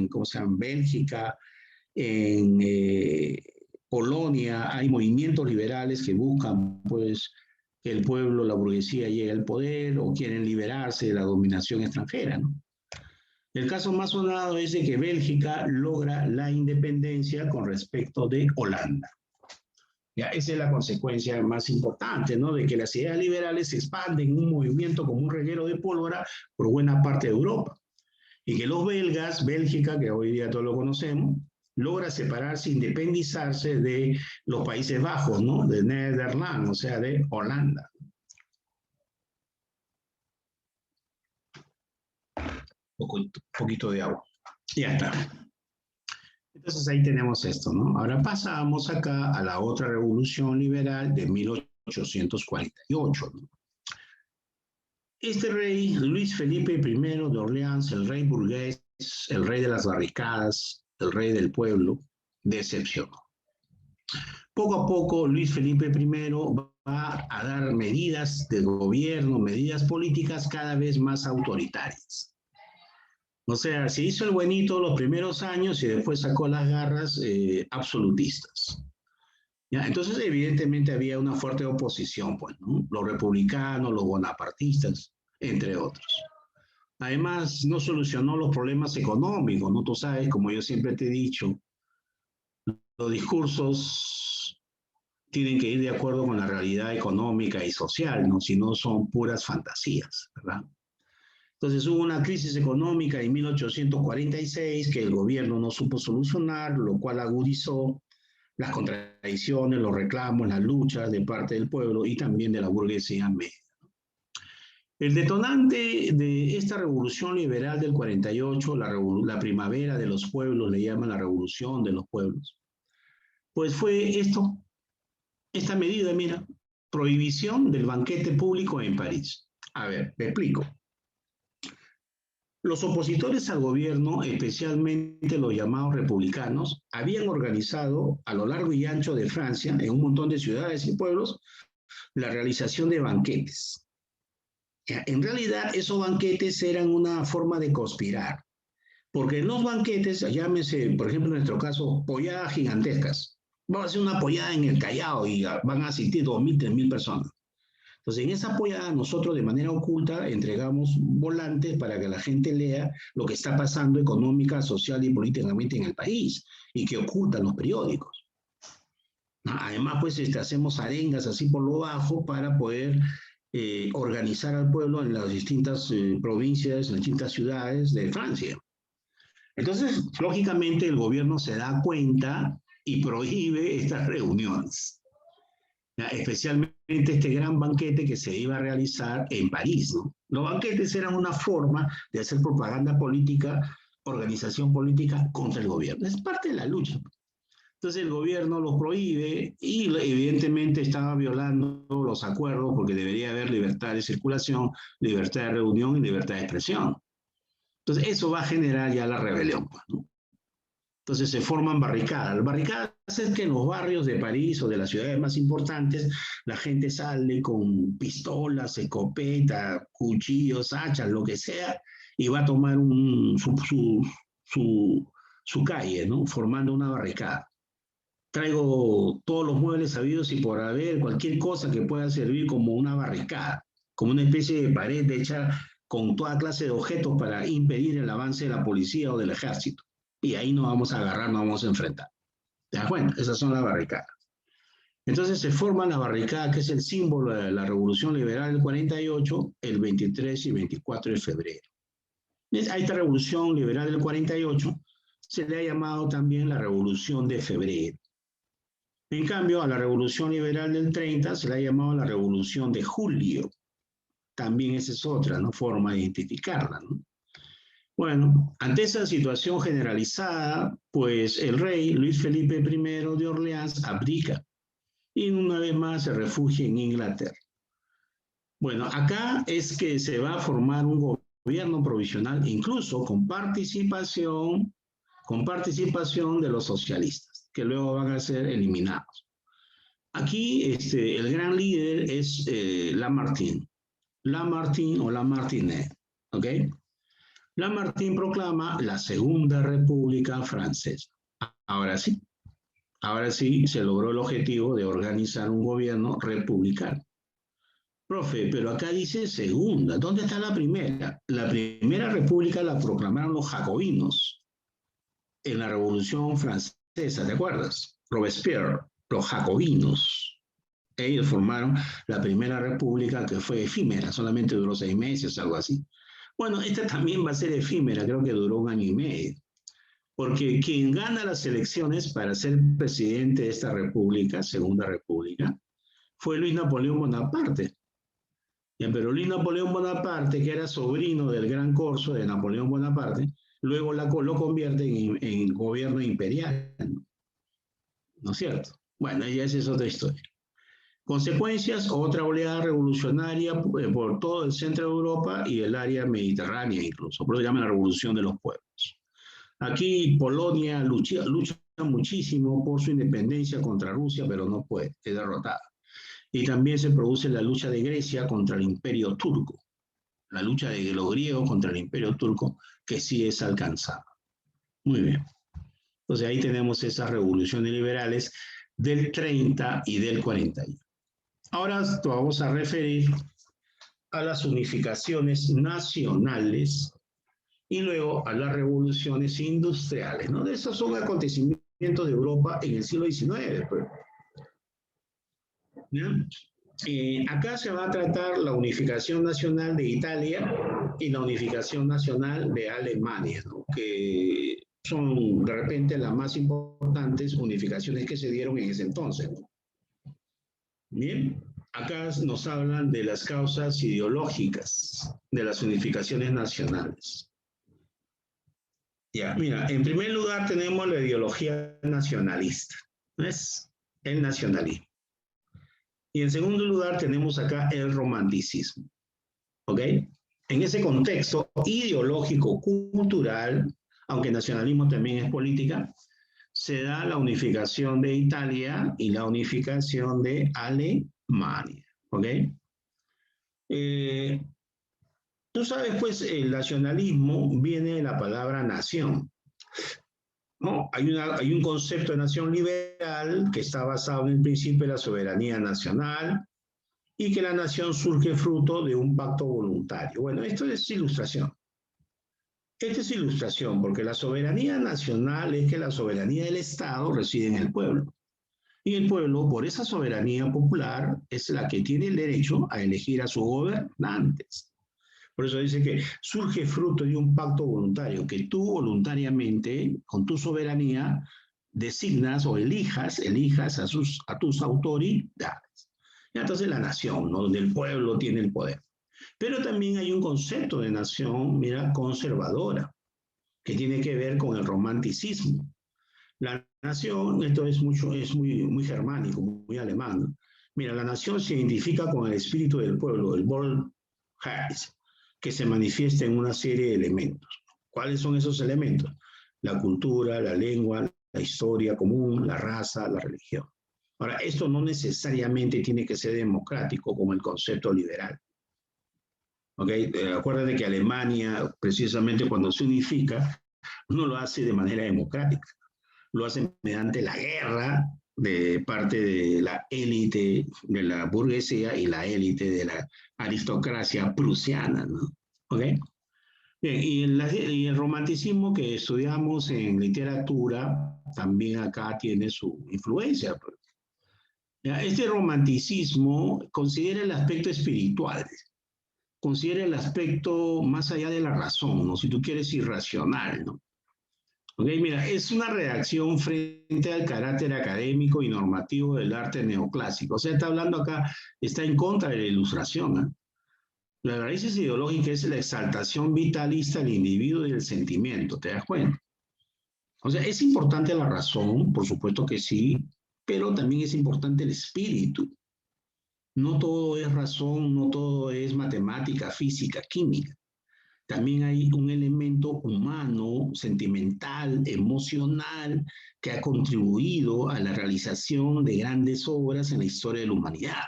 ¿cómo se llama? Bélgica, en Polonia, hay movimientos liberales que buscan, pues, que el pueblo, la burguesía llegue al poder o quieren liberarse de la dominación extranjera, ¿no? El caso más sonado es de que Bélgica logra la independencia con respecto de Holanda. Ya, esa es la consecuencia más importante, ¿no? De que las ideas liberales se expanden en un movimiento como un reguero de pólvora por buena parte de Europa. Y que los belgas, Bélgica, que hoy día todos lo conocemos, logra separarse, independizarse de los Países Bajos, ¿no? De Nederland, o sea, de Holanda. Un poquito de agua. Ya está. Entonces ahí tenemos esto, ¿no? Ahora pasamos acá a la otra revolución liberal de 1848, ¿no? Este rey, Luis Felipe I de Orleans, el rey burgués, el rey de las barricadas, el rey del pueblo, decepcionó. Poco a poco, Luis Felipe I va a dar medidas de gobierno, medidas políticas cada vez más autoritarias. O sea, se hizo el buenito los primeros años y después sacó las garras absolutistas. ¿Ya? Entonces, evidentemente, había una fuerte oposición, pues, ¿no? Los republicanos, los bonapartistas, entre otros. Además, no solucionó los problemas económicos, ¿no? Tú sabes, como yo siempre te he dicho, los discursos tienen que ir de acuerdo con la realidad económica y social, ¿no? Si no son puras fantasías, ¿verdad? Entonces hubo una crisis económica en 1846 que el gobierno no supo solucionar, lo cual agudizó las contradicciones, los reclamos, las luchas de parte del pueblo y también de la burguesía media. El detonante de esta revolución liberal del 48, la primavera de los pueblos, le llaman la revolución de los pueblos, pues fue esta medida, mira, prohibición del banquete público en París. A ver, te explico. Los opositores al gobierno, especialmente los llamados republicanos, habían organizado a lo largo y ancho de Francia, en un montón de ciudades y pueblos, la realización de banquetes. En realidad, esos banquetes eran una forma de conspirar, porque en los banquetes, llámese, por ejemplo, en nuestro caso, polladas gigantescas. Vamos a hacer una pollada en el Callao y van a asistir 2.000, 3.000 personas. Entonces, en esa apoyada nosotros de manera oculta entregamos volantes para que la gente lea lo que está pasando económica, social y políticamente en el país y que ocultan los periódicos. Además, pues hacemos arengas así por lo bajo para poder organizar al pueblo en las distintas provincias, en las distintas ciudades de Francia. Entonces, lógicamente, el gobierno se da cuenta y prohíbe estas reuniones. Especialmente este gran banquete que se iba a realizar en París, ¿no? Los banquetes eran una forma de hacer propaganda política, organización política contra el gobierno. Es parte de la lucha. Entonces el gobierno los prohíbe y evidentemente estaba violando los acuerdos porque debería haber libertad de circulación, libertad de reunión y libertad de expresión. Entonces eso va a generar ya la rebelión, ¿no? Entonces se forman barricadas. Barricadas es que en los barrios de París o de las ciudades más importantes la gente sale con pistolas, escopeta, cuchillos, hachas, lo que sea, y va a tomar su calle, ¿no? Formando una barricada. Traigo todos los muebles habidos y por haber, cualquier cosa que pueda servir como una barricada, como una especie de pared hecha con toda clase de objetos para impedir el avance de la policía o del ejército. Y ahí nos vamos a agarrar, nos vamos a enfrentar. ¿Te das cuenta? Esas son las barricadas. Entonces se forma la barricada, que es el símbolo de la Revolución Liberal del 48, el 23 y 24 de febrero. A esta Revolución Liberal del 48 se le ha llamado también la Revolución de Febrero. En cambio, a la Revolución Liberal del 30 se le ha llamado la Revolución de Julio. También esa es otra, ¿no?, forma de identificarla, ¿no? Bueno, ante esa situación generalizada, pues el rey Luis Felipe I de Orleans abdica y una vez más se refugia en Inglaterra. Bueno, acá es que se va a formar un gobierno provisional, incluso con participación de los socialistas, que luego van a ser eliminados. Aquí el gran líder es Lamartine o Lamartine, ¿ok? Lamartine proclama la Segunda República Francesa. Ahora sí se logró el objetivo de organizar un gobierno republicano. Profe, pero acá dice segunda. ¿Dónde está la primera? La primera república la proclamaron los jacobinos en la Revolución Francesa, ¿te acuerdas? Robespierre, los jacobinos. Ellos formaron la primera república, que fue efímera, solamente duró 6 meses, algo así. Bueno, esta también va a ser efímera, creo que duró 1 año y medio, porque quien gana las elecciones para ser presidente de esta república, Segunda República, fue Luis Napoleón Bonaparte. Pero Luis Napoleón Bonaparte, que era sobrino del gran corso de Napoleón Bonaparte, luego lo convierte en gobierno imperial, ¿no es cierto? Bueno, ya esa es otra historia. Consecuencias, otra oleada revolucionaria por todo el centro de Europa y el área mediterránea incluso, por eso se llama la Revolución de los Pueblos. Aquí Polonia lucha muchísimo por su independencia contra Rusia, pero no puede, es derrotada. Y también se produce la lucha de Grecia contra el Imperio Turco, la lucha de los griegos contra el Imperio Turco, que sí es alcanzada. Muy bien. Entonces ahí tenemos esas revoluciones liberales del 30 y del 41. Ahora vamos a referir a las unificaciones nacionales y luego a las revoluciones industriales, ¿no? De esos son acontecimientos de Europa en el siglo XIX. Pues. Acá se va a tratar la unificación nacional de Italia y la unificación nacional de Alemania, ¿no?, que son de repente las más importantes unificaciones que se dieron en ese entonces, ¿no? Bien, acá nos hablan de las causas ideológicas de las unificaciones nacionales. Ya, mira, en primer lugar tenemos la ideología nacionalista, ¿no es? El nacionalismo. Y en segundo lugar tenemos acá el romanticismo, ¿ok? En ese contexto ideológico, cultural, aunque nacionalismo también es política, se da la unificación de Italia y la unificación de Alemania, ¿ok? Tú sabes, pues, el nacionalismo viene de la palabra nación, ¿no? Hay un concepto de nación liberal que está basado en el principio de la soberanía nacional y que la nación surge fruto de un pacto voluntario. Bueno, esto es ilustración. Esta es ilustración, porque la soberanía nacional es que la soberanía del Estado reside en el pueblo. Y el pueblo, por esa soberanía popular, es la que tiene el derecho a elegir a sus gobernantes. Por eso dice que surge fruto de un pacto voluntario, que tú voluntariamente, con tu soberanía, designas o elijas a tus autoridades. Y entonces la nación, ¿no?, donde el pueblo tiene el poder. Pero también hay un concepto de nación, mira, conservadora, que tiene que ver con el romanticismo. La nación, esto es muy germánico, muy alemán, ¿no? Mira, la nación se identifica con el espíritu del pueblo, el Volksherz, que se manifiesta en una serie de elementos. ¿Cuáles son esos elementos? la cultura, la lengua, la historia común, la raza, la religión. Ahora, esto no necesariamente tiene que ser democrático como el concepto liberal. ¿Okay? Acuérdate que Alemania, precisamente cuando se unifica, no lo hace de manera democrática, lo hace mediante la guerra de parte de la élite de la burguesía y la élite de la aristocracia prusiana, ¿no? ¿Okay? Bien, y el romanticismo que estudiamos en literatura también acá tiene su influencia. Este romanticismo considera el aspecto espiritual, considera el aspecto más allá de la razón, ¿no? Si tú quieres, irracional, ¿no? Okay, mira, es una reacción frente al carácter académico y normativo del arte neoclásico. O sea, está hablando acá, está en contra de la ilustración, ¿eh? La raíz ideológica es la exaltación vitalista del individuo y del sentimiento, ¿te das cuenta? O sea, es importante la razón, por supuesto que sí, pero también es importante el espíritu. No todo es razón, no todo es matemática, física, química. También hay un elemento humano, sentimental, emocional, que ha contribuido a la realización de grandes obras en la historia de la humanidad.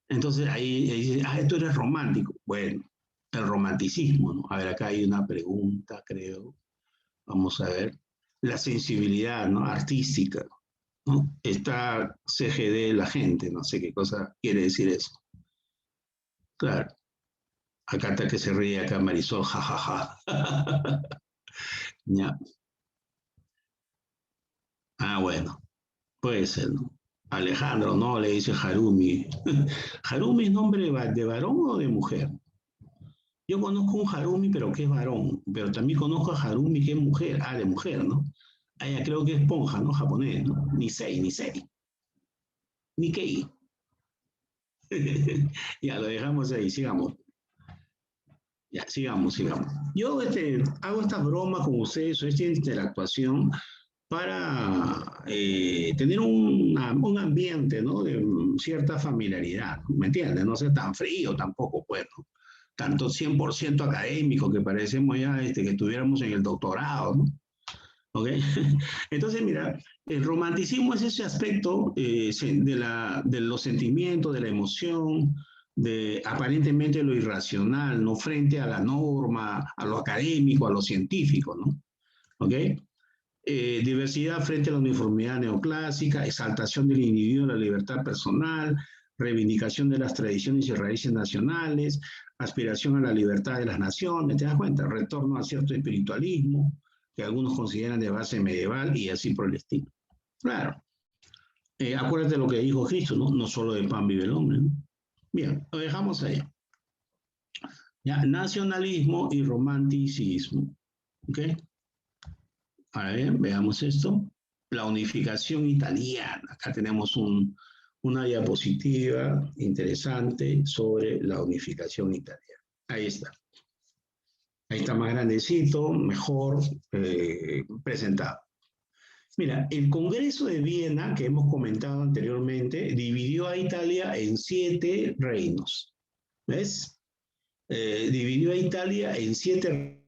Entonces ahí dice, esto eres romántico. Bueno, el romanticismo, ¿no? A ver, acá hay una pregunta, creo. Vamos a ver. La sensibilidad, ¿no? Artística, ¿no? Está CGD la gente, no sé qué cosa quiere decir eso. Claro. Acá está que se ríe, acá Marisol, jajaja. Ya. Bueno, puede ser, ¿no? Alejandro, no, le dice Harumi. ¿Harumi es nombre de varón o de mujer? Yo conozco un Harumi, pero que es varón, pero también conozco a Harumi que es mujer, de mujer, ¿no? Ya creo que es esponja, ¿no? Japonés, ¿no? Nisei. Nikkei. Ya, lo dejamos ahí, sigamos. Ya, sigamos. Yo hago estas bromas con ustedes, o esta interactuación, para tener un ambiente, ¿no? De cierta familiaridad, ¿me entiendes? No ser tan frío tampoco, pues, ¿no? Tanto 100% académico que parecemos ya que estuviéramos en el doctorado, ¿no? ¿Ok? Entonces, mira, el romanticismo es ese aspecto de los sentimientos, de la emoción, de aparentemente lo irracional, ¿no? Frente a la norma, a lo académico, a lo científico, ¿no? ¿Ok? Diversidad frente a la uniformidad neoclásica, exaltación del individuo, la libertad personal, reivindicación de las tradiciones y raíces nacionales, aspiración a la libertad de las naciones, ¿te das cuenta? Retorno a cierto espiritualismo, que algunos consideran de base medieval y así por el estilo. Claro. Acuérdate de lo que dijo Cristo, ¿no? No solo de pan vive el hombre, ¿no? Bien, lo dejamos ahí. Ya, nacionalismo y romanticismo. ¿Ok? Ahora bien, veamos esto. La unificación italiana. Acá tenemos una diapositiva interesante sobre la unificación italiana. Ahí está. Ahí está más grandecito, mejor presentado. Mira, el Congreso de Viena, que hemos comentado anteriormente, dividió a Italia en 7 reinos. ¿Ves? Dividió a Italia en 7 reinos.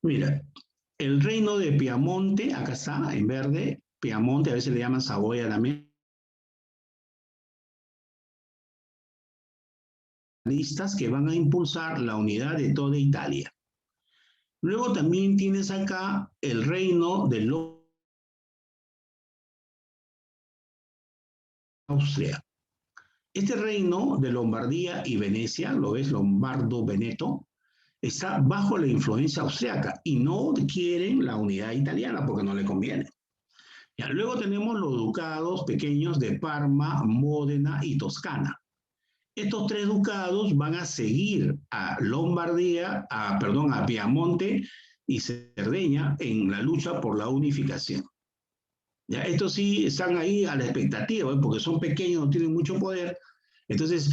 Mira, el reino de Piamonte, acá está, en verde, Piamonte, a veces le llaman Saboya también, que van a impulsar la unidad de toda Italia. Luego también tienes acá el reino de Austria. Este reino de Lombardía y Venecia, lo ves, Lombardo-Veneto, está bajo la influencia austriaca y no quieren la unidad italiana porque no le conviene. Ya, luego tenemos los ducados pequeños de Parma, Módena y Toscana. Estos 3 ducados van a seguir a Lombardía, a Piamonte y Cerdeña en la lucha por la unificación. Ya, estos sí están ahí a la expectativa, porque son pequeños, no tienen mucho poder. Entonces,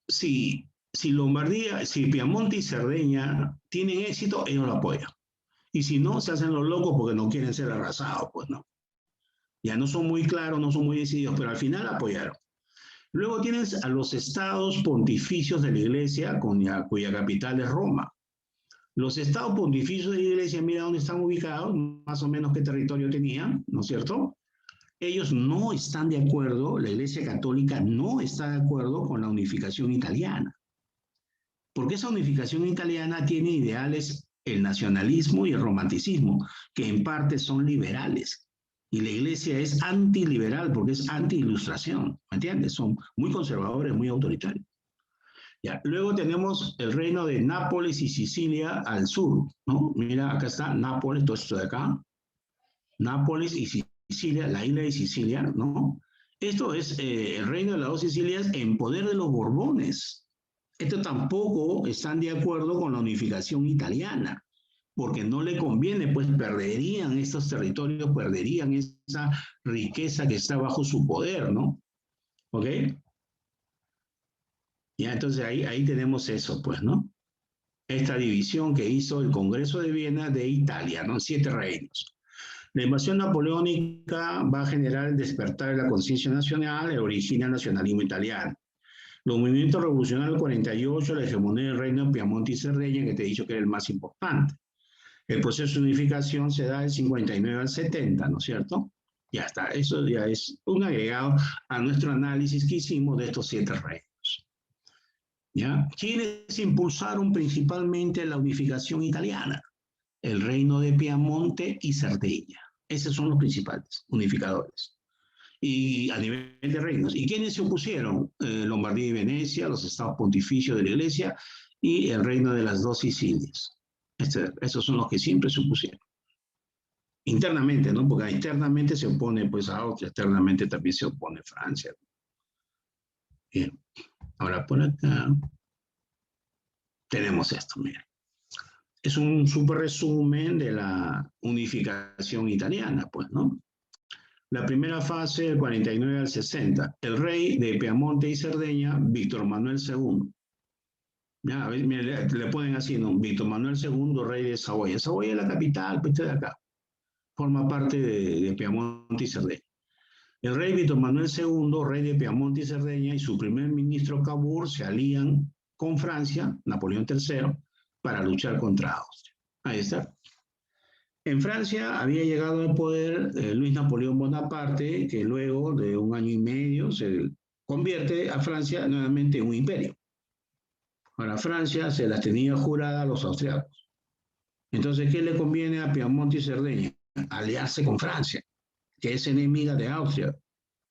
si Lombardía, si Piamonte y Cerdeña tienen éxito, ellos lo apoyan. Y si no, se hacen los locos porque no quieren ser arrasados, pues no. Ya no son muy claros, no son muy decididos, pero al final apoyaron. Luego tienes a los estados pontificios de la Iglesia, cuya capital es Roma. Los estados pontificios de la iglesia, mira dónde están ubicados, más o menos qué territorio tenían, ¿no es cierto? Ellos no están de acuerdo, la iglesia católica no está de acuerdo con la unificación italiana, porque esa unificación italiana tiene ideales, el nacionalismo y el romanticismo, que en parte son liberales. Y la iglesia es antiliberal porque es anti-ilustración, ¿me entiendes? Son muy conservadores, muy autoritarios. Ya. Luego tenemos el reino de Nápoles y Sicilia al sur, ¿no? Mira, acá está Nápoles, todo esto de acá. Nápoles y Sicilia, la isla de Sicilia, ¿no? Esto es el reino de las dos Sicilias en poder de los Borbones. Esto tampoco están de acuerdo con la unificación italiana, porque no le conviene, pues perderían estos territorios, perderían esa riqueza que está bajo su poder, ¿no? ¿Ok? Ya, entonces ahí tenemos eso, pues, ¿no? Esta división que hizo el Congreso de Viena de Italia, ¿no? 7 reinos. La invasión napoleónica va a generar el despertar de la conciencia nacional y origina el nacionalismo italiano. Los movimientos revolucionarios del 48, la hegemonía del reino de Piamonte y Cerdeña, que te he dicho que era el más importante. El proceso de unificación se da del 59 al 70, ¿no es cierto? Ya está, eso ya es un agregado a nuestro análisis que hicimos de estos 7 reinos. ¿Ya? ¿Quiénes impulsaron principalmente la unificación italiana? El reino de Piamonte y Cerdeña. Esos son los principales unificadores. Y a nivel de reinos. ¿Y quiénes se opusieron? Lombardía y Venecia, los estados pontificios de la iglesia y el reino de las dos Sicilias. Esos son los que siempre se opusieron. Internamente, ¿no? Porque internamente se opone pues a Austria, externamente también se opone Francia. Bien. Ahora por acá tenemos esto, mira. Es un súper resumen de la unificación italiana, pues, ¿no? La primera fase, del 49 al 60. El rey de Piamonte y Cerdeña, Víctor Manuel II. Ya, a ver, mira, le ponen así, ¿no? Víctor Manuel II, rey de Saboya. Saboya es la capital, pues, de acá. Forma parte de Piamonte y Cerdeña. El rey Víctor Manuel II, rey de Piamonte y Cerdeña, y su primer ministro Cavour se alían con Francia, Napoleón III, para luchar contra Austria. Ahí está. En Francia había llegado al poder Luis Napoleón Bonaparte, que luego de 1 año y medio se convierte a Francia nuevamente en un imperio. Ahora Francia se las tenía juradas a los austriacos. Entonces, ¿qué le conviene a Piamonte y Cerdeña? Aliarse con Francia, que es enemiga de Austria,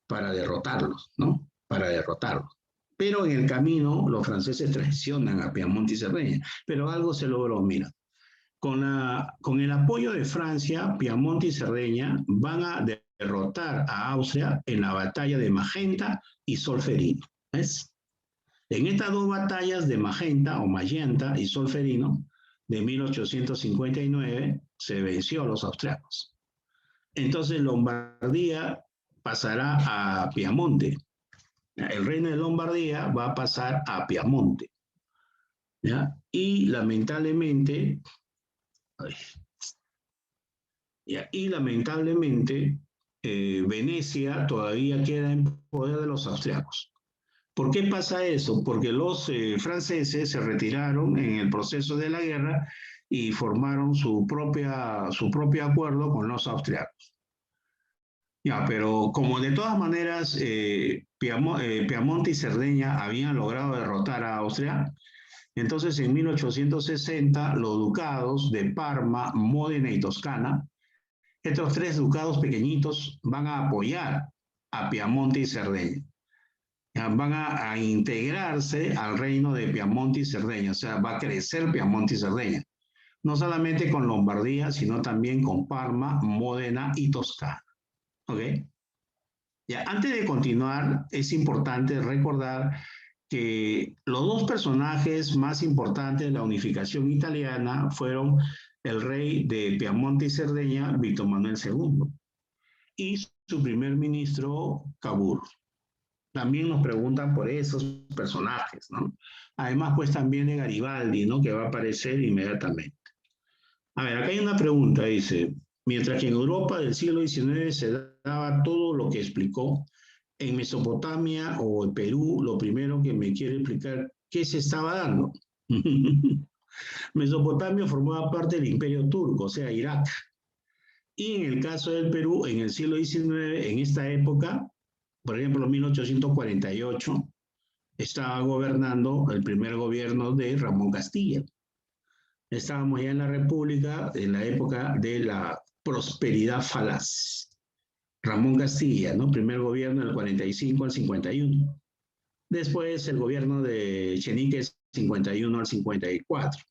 para derrotarlos, ¿no? Para derrotarlos. Pero en el camino los franceses traicionan a Piamonte y Cerdeña. Pero algo se logró, mira. Con el apoyo de Francia, Piamonte y Cerdeña van a derrotar a Austria en la batalla de Magenta y Solferino. ¿Ves? En estas dos batallas de Magenta o Magenta y Solferino de 1859 se venció a los austriacos. Entonces Lombardía pasará a Piamonte. El reino de Lombardía va a pasar a Piamonte. ¿Ya? Y lamentablemente Venecia todavía queda en poder de los austriacos. ¿Por qué pasa eso? Porque los franceses se retiraron en el proceso de la guerra y formaron su propio acuerdo con los austriacos. Ya, pero como de todas maneras Piamonte y Cerdeña habían logrado derrotar a Austria, entonces en 1860 los ducados de Parma, Módena y Toscana, estos 3 ducados pequeñitos van a apoyar a Piamonte y Cerdeña. Van a integrarse al reino de Piamonte y Cerdeña, o sea, va a crecer Piamonte y Cerdeña. No solamente con Lombardía, sino también con Parma, Módena y Toscana. ¿Ok? Ya, antes de continuar, es importante recordar que los 2 personajes más importantes de la unificación italiana fueron el rey de Piamonte y Cerdeña, Víctor Manuel II, y su primer ministro, Cavour. También nos preguntan por esos personajes, ¿no? Además, pues también de Garibaldi, ¿no? Que va a aparecer inmediatamente. A ver, acá hay una pregunta, dice, mientras que en Europa del siglo XIX se daba todo lo que explicó, en Mesopotamia o en Perú, lo primero que me quiere explicar, ¿qué se estaba dando? Mesopotamia formaba parte del Imperio Turco, o sea, Irak. Y en el caso del Perú, en el siglo XIX, en esta época, por ejemplo, 1848, estaba gobernando el primer gobierno de Ramón Castilla. Estábamos ya en la República, en la época de la prosperidad falaz. Ramón Castilla, ¿no? Primer gobierno del 45 al 51. Después el gobierno de Echenique, 51 al 54.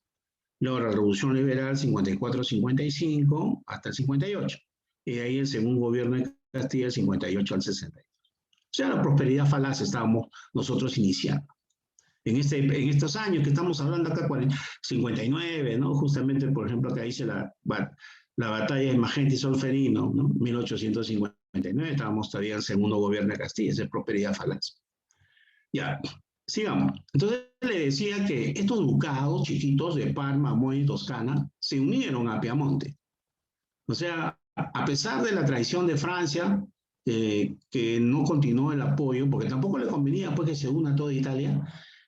Luego la Revolución Liberal, 54-55 hasta el 58. Y de ahí el segundo gobierno de Castilla, 58 al 62. O sea, la prosperidad falaz estábamos nosotros iniciando. En estos años que estamos hablando acá, 59, ¿no? Justamente, por ejemplo, acá dice la batalla de Magenta y Solferino, ¿no? 1859, estábamos todavía en el segundo gobierno de Castilla, esa es prosperidad falaz. Ya, sigamos. Entonces le decía que estos ducados chiquitos de Parma, Módena y Toscana se unieron a Piamonte. O sea, a pesar de la traición de Francia, que no continuó el apoyo, porque tampoco le convenía pues, que se una toda Italia,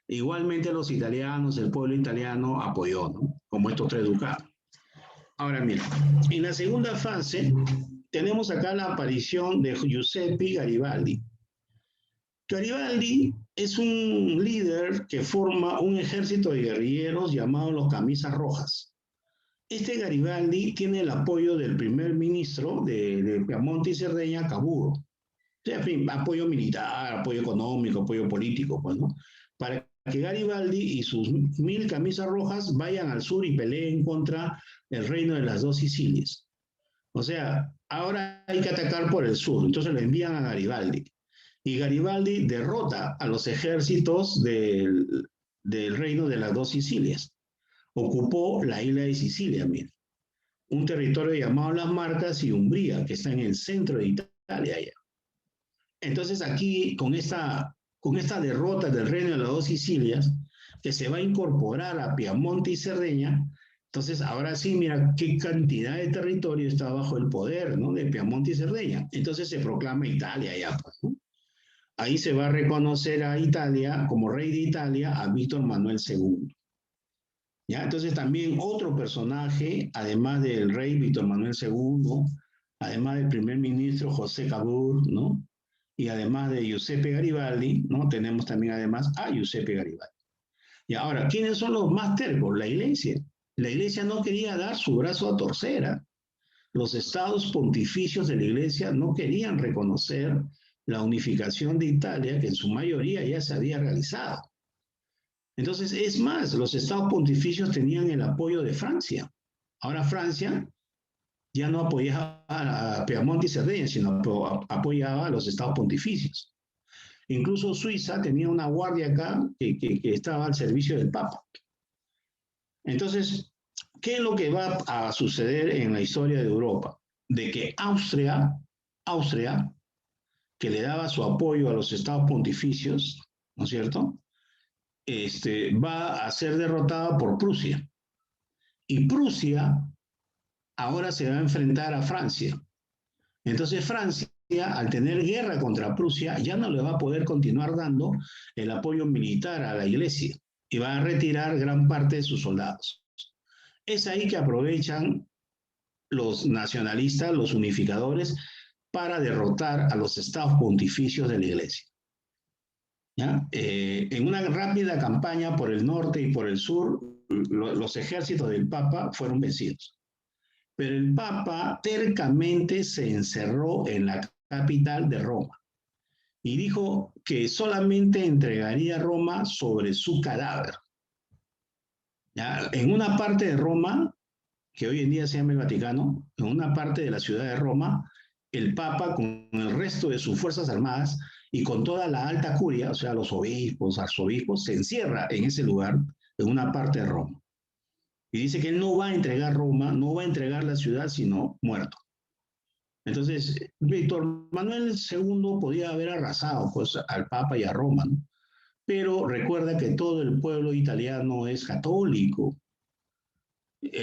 igualmente los italianos, el pueblo italiano apoyó, ¿no? Como estos tres ducados. Ahora mira, en la segunda fase tenemos acá la aparición de Giuseppe Garibaldi. Garibaldi es un líder que forma un ejército de guerrilleros llamado los Camisas Rojas. Este Garibaldi tiene el apoyo del primer ministro de Piamonte y Cerdeña, Cavour. O sea, en fin, apoyo militar, apoyo económico, apoyo político, pues, ¿no? Para que Garibaldi y sus 1000 camisas rojas vayan al sur y peleen contra el reino de las dos Sicilias. O sea, ahora hay que atacar por el sur, entonces lo envían a Garibaldi. Y Garibaldi derrota a los ejércitos del reino de las dos Sicilias. Ocupó la isla de Sicilia, mira, un territorio llamado Las Marcas y Umbría, que está en el centro de Italia allá. Entonces aquí, con esta derrota del reino de las dos Sicilias, que se va a incorporar a Piamonte y Cerdeña, entonces ahora sí, mira qué cantidad de territorio está bajo el poder, ¿no? De Piamonte y Cerdeña. Entonces se proclama Italia ya, pues, ¿no? Ahí se va a reconocer a Italia, como rey de Italia, a Víctor Manuel II. ¿Ya? Entonces también otro personaje, además del rey Víctor Manuel II, además del primer ministro José Cavour, ¿no? Y además de Giuseppe Garibaldi, ¿no? Tenemos también además a Giuseppe Garibaldi. Y ahora, ¿quiénes son los más tercos? La Iglesia. La Iglesia no quería dar su brazo a torcer. ¿Eh? Los estados pontificios de la Iglesia no querían reconocer la unificación de Italia, que en su mayoría ya se había realizado. Entonces, es más, los estados pontificios tenían el apoyo de Francia. Ahora Francia ya no apoyaba a Piamonte y Cerdeña, sino apoyaba a los estados pontificios. Incluso Suiza tenía una guardia acá que estaba al servicio del Papa. Entonces, ¿qué es lo que va a suceder en la historia de Europa? De que Austria, que le daba su apoyo a los estados pontificios, ¿no es cierto?, va a ser derrotada por Prusia. Y Prusia ahora se va a enfrentar a Francia. Entonces Francia, al tener guerra contra Prusia, ya no le va a poder continuar dando el apoyo militar a la Iglesia y va a retirar gran parte de sus soldados. Es ahí que aprovechan los nacionalistas, los unificadores, para derrotar a los estados pontificios de la Iglesia. ¿Ya? En una rápida campaña por el norte y por el sur, los ejércitos del Papa fueron vencidos. Pero el Papa tercamente se encerró en la capital de Roma y dijo que solamente entregaría Roma sobre su cadáver. ¿Ya? En una parte de Roma, que hoy en día se llama el Vaticano, en una parte de la ciudad de Roma, el Papa con el resto de sus fuerzas armadas y con toda la alta curia, o sea, los obispos, arzobispos, se encierra en ese lugar, en una parte de Roma. Y dice que él no va a entregar Roma, no va a entregar la ciudad, sino muerto. Entonces, Víctor Manuel II podía haber arrasado pues, al Papa y a Roma, ¿no? Pero recuerda que todo el pueblo italiano es católico.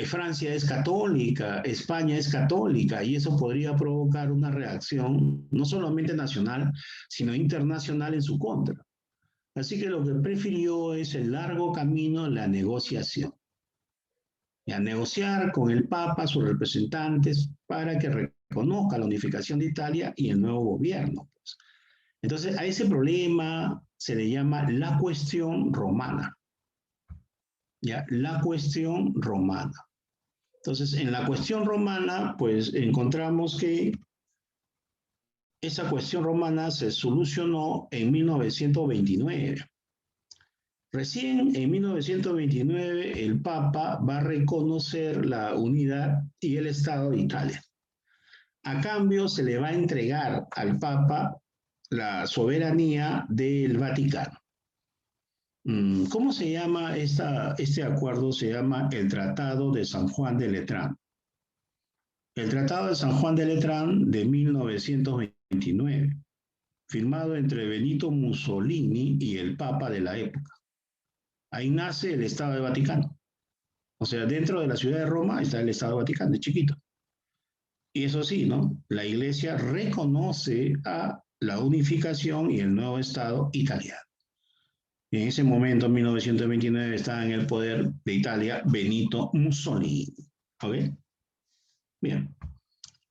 Francia es católica, España es católica, y eso podría provocar una reacción no solamente nacional, sino internacional en su contra. Así que lo que prefirió es el largo camino de la negociación. Y a negociar con el Papa, sus representantes, para que reconozca la unificación de Italia y el nuevo gobierno. Pues. Entonces, a ese problema se le llama la cuestión romana. ¿Ya? La cuestión romana. Entonces, en la cuestión romana, pues encontramos que esa cuestión romana se solucionó en 1929. Recién en 1929 el Papa va a reconocer la unidad y el Estado de Italia. A cambio se le va a entregar al Papa la soberanía del Vaticano. ¿Cómo se llama este acuerdo? Se llama el Tratado de San Juan de Letrán. El Tratado de San Juan de Letrán de 1929, firmado entre Benito Mussolini y el Papa de la época. Ahí nace el Estado del Vaticano. O sea, dentro de la ciudad de Roma está el Estado del Vaticano, es chiquito. Y eso sí, ¿no? La Iglesia reconoce a la unificación y el nuevo Estado italiano. Y en ese momento, en 1929, estaba en el poder de Italia Benito Mussolini. ¿Ok? Bien.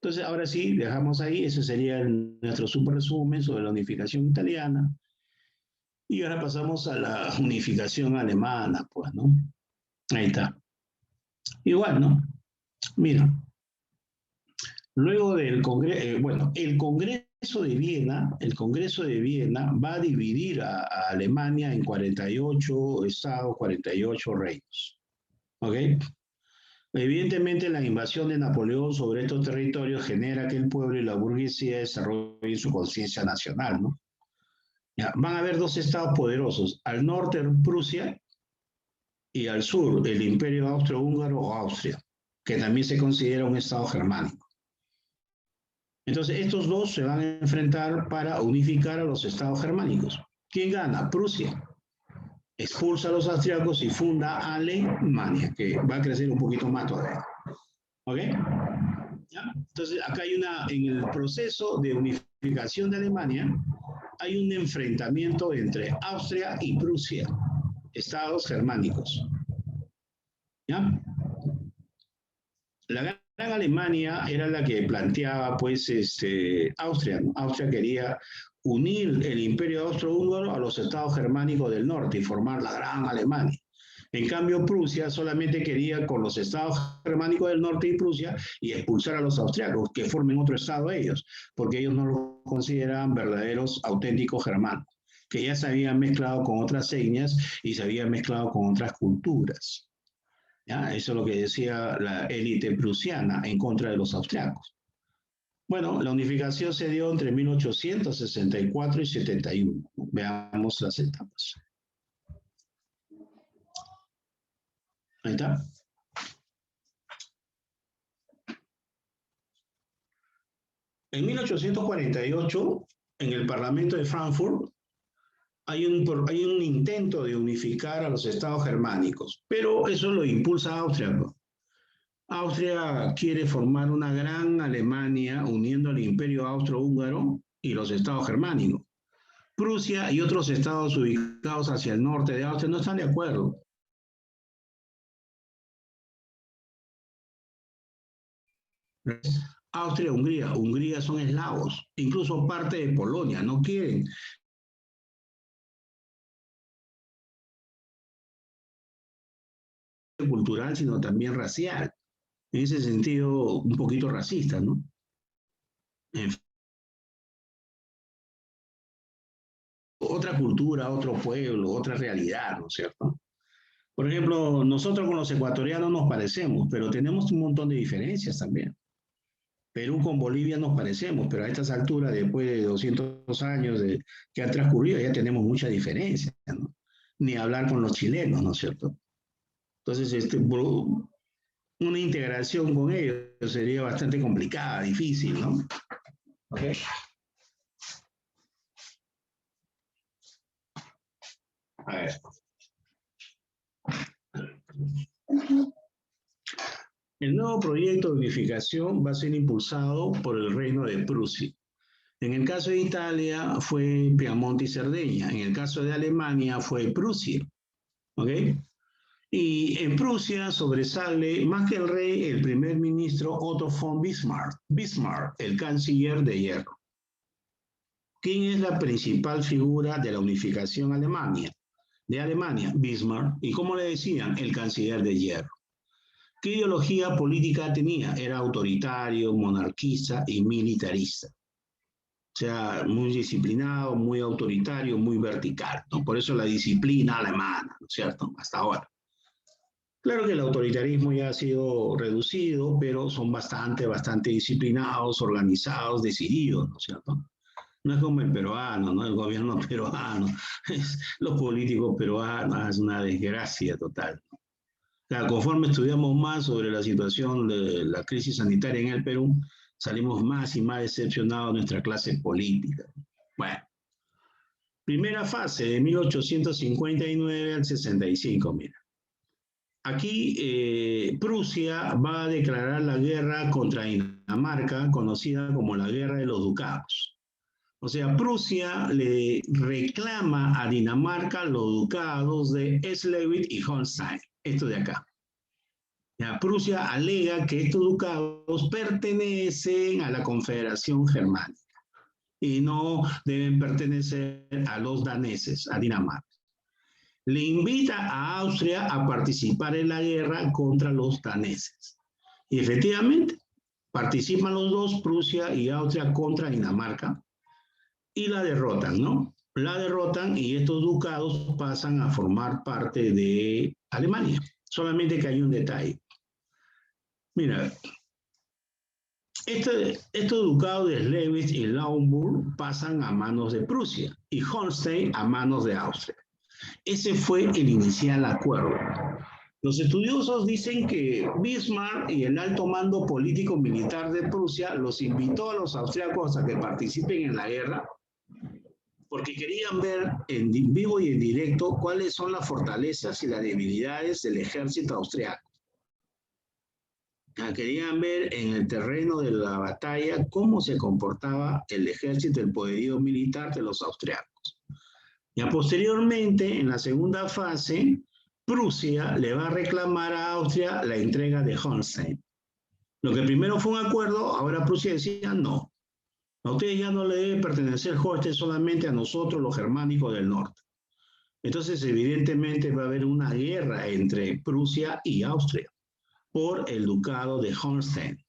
Entonces, ahora sí, dejamos ahí. Ese sería nuestro super resumen sobre la unificación italiana. Y ahora pasamos a la unificación alemana, pues, ¿no? Ahí está. Igual, ¿no? Mira. Luego del Congreso, bueno, el Congreso de Viena va a dividir a Alemania en 48 estados, 48 reinos. ¿Ok? Evidentemente, la invasión de Napoleón sobre estos territorios genera que el pueblo y la burguesía desarrollen su conciencia nacional, ¿no? Ya, van a haber dos estados poderosos, al norte Prusia y al sur el Imperio Austrohúngaro o Austria, que también se considera un estado germánico. Entonces, estos dos se van a enfrentar para unificar a los estados germánicos. ¿Quién gana? Prusia. Expulsa a los austriacos y funda Alemania, que va a crecer un poquito más todavía. ¿Ok? ¿Ya? Entonces, acá hay en el proceso de unificación de Alemania, hay un enfrentamiento entre Austria y Prusia, estados germánicos. ¿Ya? La Gran Alemania era la que planteaba, pues, Austria, ¿no? Austria quería unir el Imperio Austrohúngaro a los estados germánicos del norte y formar la Gran Alemania. En cambio, Prusia solamente quería con los estados germánicos del norte y Prusia y expulsar a los austriacos, que formen otro estado ellos, porque ellos no los consideraban verdaderos, auténticos germanos, que ya se habían mezclado con otras etnias y se habían mezclado con otras culturas. ¿Ya? Eso es lo que decía la élite prusiana en contra de los austriacos. Bueno, la unificación se dio entre 1864 y 71. Veamos las etapas. Ahí está. En 1848, en el Parlamento de Frankfurt, hay un intento de unificar a los estados germánicos, pero eso lo impulsa Austria. Austria quiere formar una gran Alemania uniendo al Imperio Austrohúngaro y los estados germánicos. Prusia y otros estados ubicados hacia el norte de Austria no están de acuerdo. Austria-Hungría. Hungría son eslavos, incluso parte de Polonia, no quieren. Cultural, sino también racial. En ese sentido, un poquito racista, ¿no? Otra cultura, otro pueblo, otra realidad, ¿no es cierto? Por ejemplo, nosotros con los ecuatorianos nos parecemos, pero tenemos un montón de diferencias también. Perú con Bolivia nos parecemos, pero a estas alturas, después de 200 años que han transcurrido, ya tenemos mucha diferencia, ¿no? Ni hablar con los chilenos, ¿no es cierto? Entonces, una integración con ellos sería bastante complicada, difícil, ¿no? ¿Okay? A ver. El nuevo proyecto de unificación va a ser impulsado por el Reino de Prusia. En el caso de Italia fue Piamonte y Cerdeña. En el caso de Alemania fue Prusia. ¿Ok? Y en Prusia sobresale, más que el rey, el primer ministro Otto von Bismarck, Bismarck, el canciller de hierro. ¿Quién es la principal figura de la unificación de Alemania? Bismarck. ¿Y cómo le decían? El canciller de hierro. ¿Qué ideología política tenía? Era autoritario, monarquista y militarista. O sea, muy disciplinado, muy autoritario, muy vertical, ¿no? Por eso la disciplina alemana, ¿no es cierto? Hasta ahora. Claro que el autoritarismo ya ha sido reducido, pero son bastante disciplinados, organizados, decididos, ¿no es cierto? No es como el peruano, ¿no? El gobierno peruano, los políticos peruanos, es una desgracia total. O sea, conforme estudiamos más sobre la situación de la crisis sanitaria en el Perú, salimos más y más decepcionados de nuestra clase política. Bueno, primera fase de 1859 al 65, mira. Aquí Prusia va a declarar la guerra contra Dinamarca, conocida como la Guerra de los Ducados. O sea, Prusia le reclama a Dinamarca los ducados de Schleswig y Holstein, esto de acá. Ya, Prusia alega que estos ducados pertenecen a la Confederación Germánica y no deben pertenecer a los daneses, a Dinamarca. Le invita a Austria a participar en la guerra contra los daneses. Y efectivamente, participan los dos, Prusia y Austria, contra Dinamarca, y la derrotan, ¿no? La derrotan y estos ducados pasan a formar parte de Alemania. Solamente que hay un detalle. Mira, estos ducados de Schleswig y Lauenburg pasan a manos de Prusia y Holstein a manos de Austria. Ese fue el inicial acuerdo. Los estudiosos dicen que Bismarck y el alto mando político militar de Prusia los invitó a los austriacos a que participen en la guerra porque querían ver en vivo y en directo cuáles son las fortalezas y las debilidades del ejército austriaco. Querían ver en el terreno de la batalla cómo se comportaba el ejército, el poderío militar de los austriacos. Ya posteriormente, en la segunda fase, Prusia le va a reclamar a Austria la entrega de Holstein. Lo que primero fue un acuerdo, ahora Prusia decía no. A ustedes ya no le debe pertenecer Holstein solamente a nosotros, los germánicos del norte. Entonces, evidentemente, va a haber una guerra entre Prusia y Austria por el ducado de Holstein.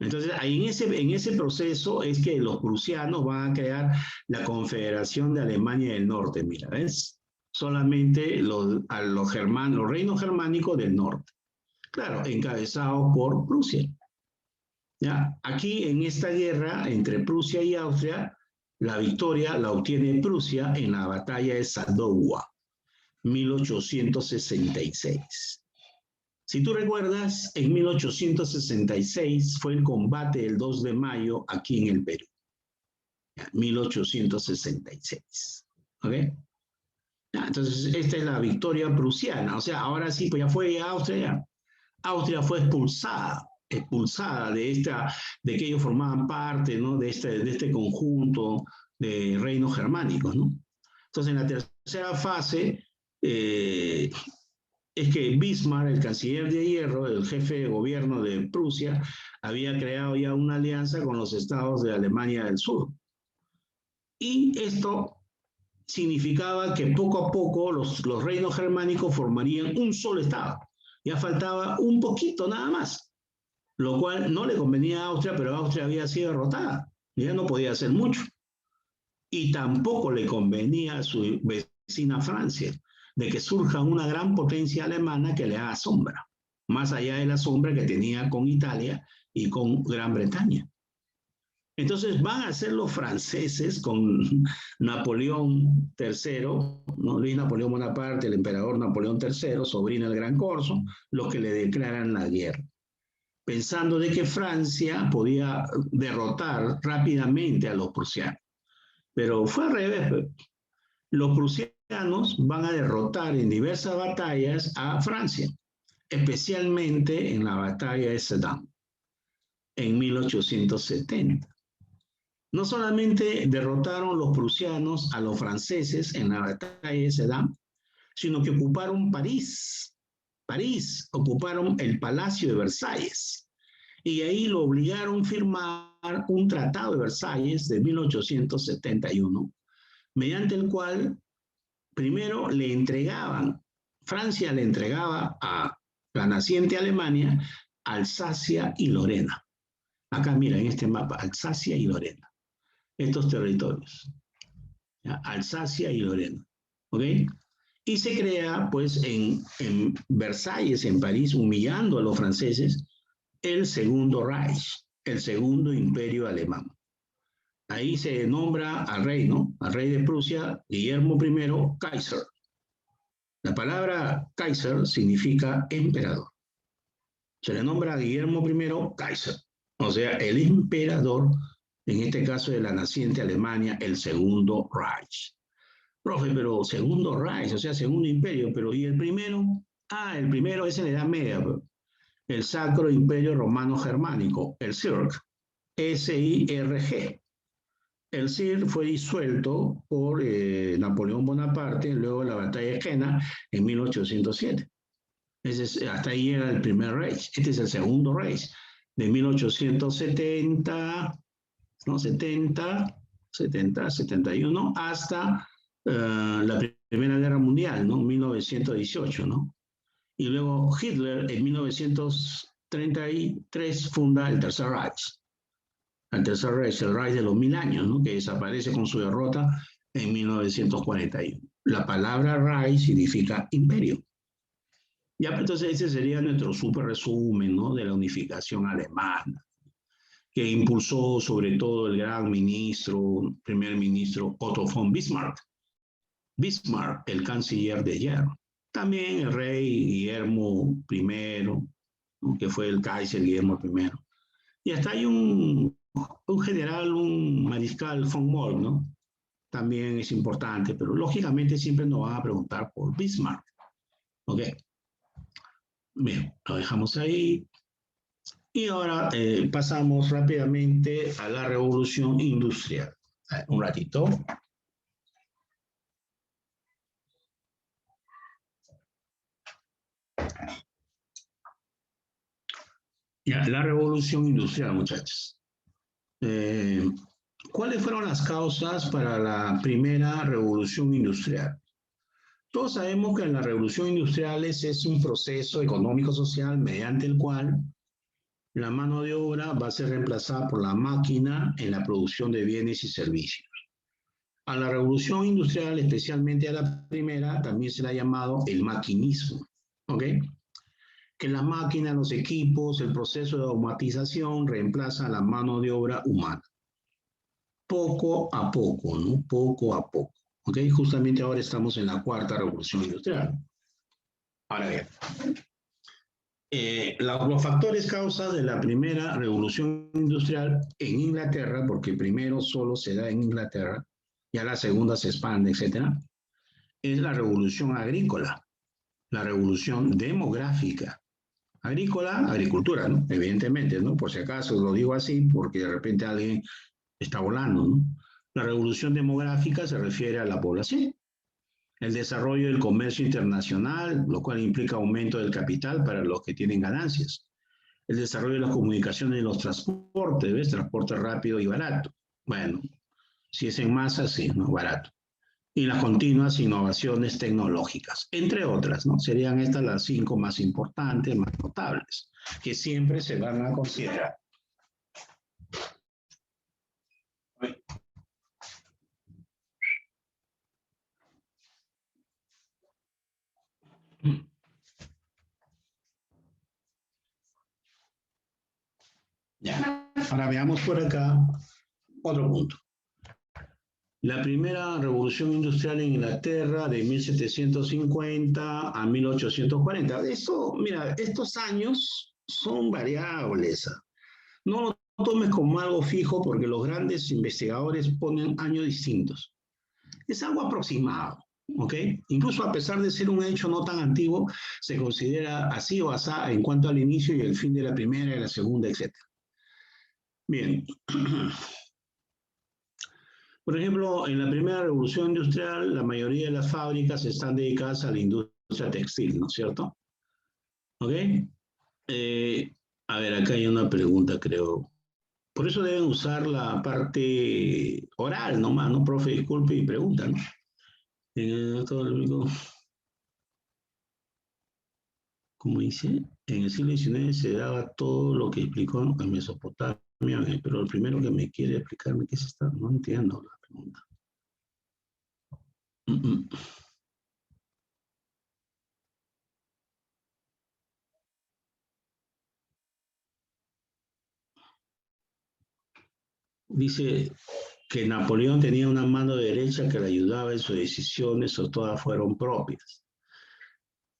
Entonces, ahí en ese proceso es que los prusianos van a crear la Confederación de Alemania del Norte, mira, ¿ves? Solamente los reinos germánicos del norte. Claro, encabezados por Prusia. ¿Ya? Aquí, en esta guerra entre Prusia y Austria, la victoria la obtiene Prusia en la batalla de Sadowa, 1866. Si tú recuerdas, en 1866 fue el combate del 2 de mayo aquí en el Perú. 1866. ¿Ok? Entonces, esta es la victoria prusiana. O sea, ahora sí, pues ya fue Austria. Austria fue expulsada de que ellos formaban parte, ¿no? de este conjunto de reinos germánicos, ¿no? Entonces, en la tercera fase, es que Bismarck, el canciller de hierro, el jefe de gobierno de Prusia, había creado ya una alianza con los estados de Alemania del Sur. Y esto significaba que poco a poco los reinos germánicos formarían un solo estado. Ya faltaba un poquito nada más, lo cual no le convenía a Austria, pero Austria había sido derrotada. Ya no podía hacer mucho. Y tampoco le convenía a su vecina Francia, de que surja una gran potencia alemana que le haga sombra, más allá de la sombra que tenía con Italia y con Gran Bretaña. Entonces van a ser los franceses con Napoleón III, ¿no? Luis Napoleón Bonaparte, el emperador Napoleón III, sobrino del Gran Corso, los que le declaran la guerra, pensando de que Francia podía derrotar rápidamente a los prusianos. Pero fue al revés. Los prusianos van a derrotar en diversas batallas a Francia, especialmente en la batalla de Sedan, en 1870. No solamente derrotaron los prusianos a los franceses en la batalla de Sedan, sino que ocuparon París. París, ocuparon el Palacio de Versalles. Y ahí lo obligaron a firmar un tratado de Versalles de 1871, mediante el cual primero Francia le entregaba a la naciente Alemania Alsacia y Lorena. Acá mira, en este mapa, Alsacia y Lorena. Estos territorios. ¿Ya? Alsacia y Lorena. ¿Ok? Y se crea, pues, en Versalles, en París, humillando a los franceses, el Segundo Reich, el Segundo Imperio Alemán. Ahí se nombra al rey, ¿no? Al rey de Prusia, Guillermo I, Kaiser. La palabra Kaiser significa emperador. Se le nombra a Guillermo I Kaiser, o sea, el emperador, en este caso de la naciente Alemania, el Segundo Reich. Profe, pero Segundo Reich, o sea, Segundo Imperio, pero ¿y el primero? Ah, el primero es en la Edad Media, el Sacro Imperio Romano Germánico, el SIRG, S-I-R-G. El SIR fue disuelto por Napoleón Bonaparte luego de la batalla de Jena en 1807. Hasta ahí era el primer Reich. Este es el segundo Reich, de 1870, no, 71, hasta la Primera Guerra Mundial, ¿no? 1918, ¿no? Y luego Hitler en 1933 funda el Tercer Reich. El Tercer Reich, el Reich de los 1000 años, ¿no? Que desaparece con su derrota en 1941. La palabra Reich significa imperio. Ya, entonces ese sería nuestro súper resumen, ¿no? De la unificación alemana, que impulsó sobre todo el gran primer ministro Otto von Bismarck. Bismarck, el canciller de hierro. También el rey Guillermo I, ¿no? Que fue el Kaiser Guillermo I. Y hasta hay un general, un mariscal von Moltke, ¿no? También es importante, pero lógicamente siempre nos van a preguntar por Bismarck. ¿Ok? Bien, lo dejamos ahí. Y ahora pasamos rápidamente a la revolución industrial. Un ratito. Ya, la revolución industrial, muchachos. ¿Cuáles fueron las causas para la primera revolución industrial? Todos sabemos que la revolución industrial es un proceso económico-social mediante el cual la mano de obra va a ser reemplazada por la máquina en la producción de bienes y servicios. A la revolución industrial, especialmente a la primera, también se le ha llamado el maquinismo, ¿ok? Que la máquina, los equipos, el proceso de automatización reemplaza a la mano de obra humana. Poco a poco, ¿no? Poco a poco, ¿ok? Justamente ahora estamos en la cuarta revolución industrial. Ahora bien, los factores causas de la primera revolución industrial en Inglaterra, porque primero solo se da en Inglaterra, ya la segunda se expande, etcétera, es la revolución agrícola, la revolución demográfica. Agrícola, agricultura, ¿no? Evidentemente, ¿no? Por si acaso lo digo así, porque de repente alguien está volando, ¿no? La revolución demográfica se refiere a la población. El desarrollo del comercio internacional, lo cual implica aumento del capital para los que tienen ganancias. El desarrollo de las comunicaciones y los transportes, ¿ves? Transporte rápido y barato. Bueno, si es en masa, sí, ¿no? Barato. Y las continuas innovaciones tecnológicas, entre otras, ¿no? Serían estas las 5 más importantes, más notables, que siempre se van a considerar. Ya, ahora veamos por acá otro punto. La primera revolución industrial en Inglaterra de 1750 a 1840. Esto, mira, estos años son variables. No lo tomes como algo fijo porque los grandes investigadores ponen años distintos. Es algo aproximado, ¿ok? Incluso a pesar de ser un hecho no tan antiguo, se considera así o asá en cuanto al inicio y el fin de la primera y la segunda, etc. Bien. Por ejemplo, en la primera revolución industrial, la mayoría de las fábricas están dedicadas a la industria textil, ¿no es cierto? ¿Ok? A ver, acá hay una pregunta, creo. Por eso deben usar la parte oral nomás, ¿no, profe? Disculpe y pregunta, ¿no? Todo el único, como dice, en el siglo XIX se daba todo lo que explicó en Mesopotamia, pero el primero que me quiere explicarme qué es esta, no entiendo la pregunta. Dice que Napoleón tenía una mano derecha que le ayudaba en sus decisiones o todas fueron propias.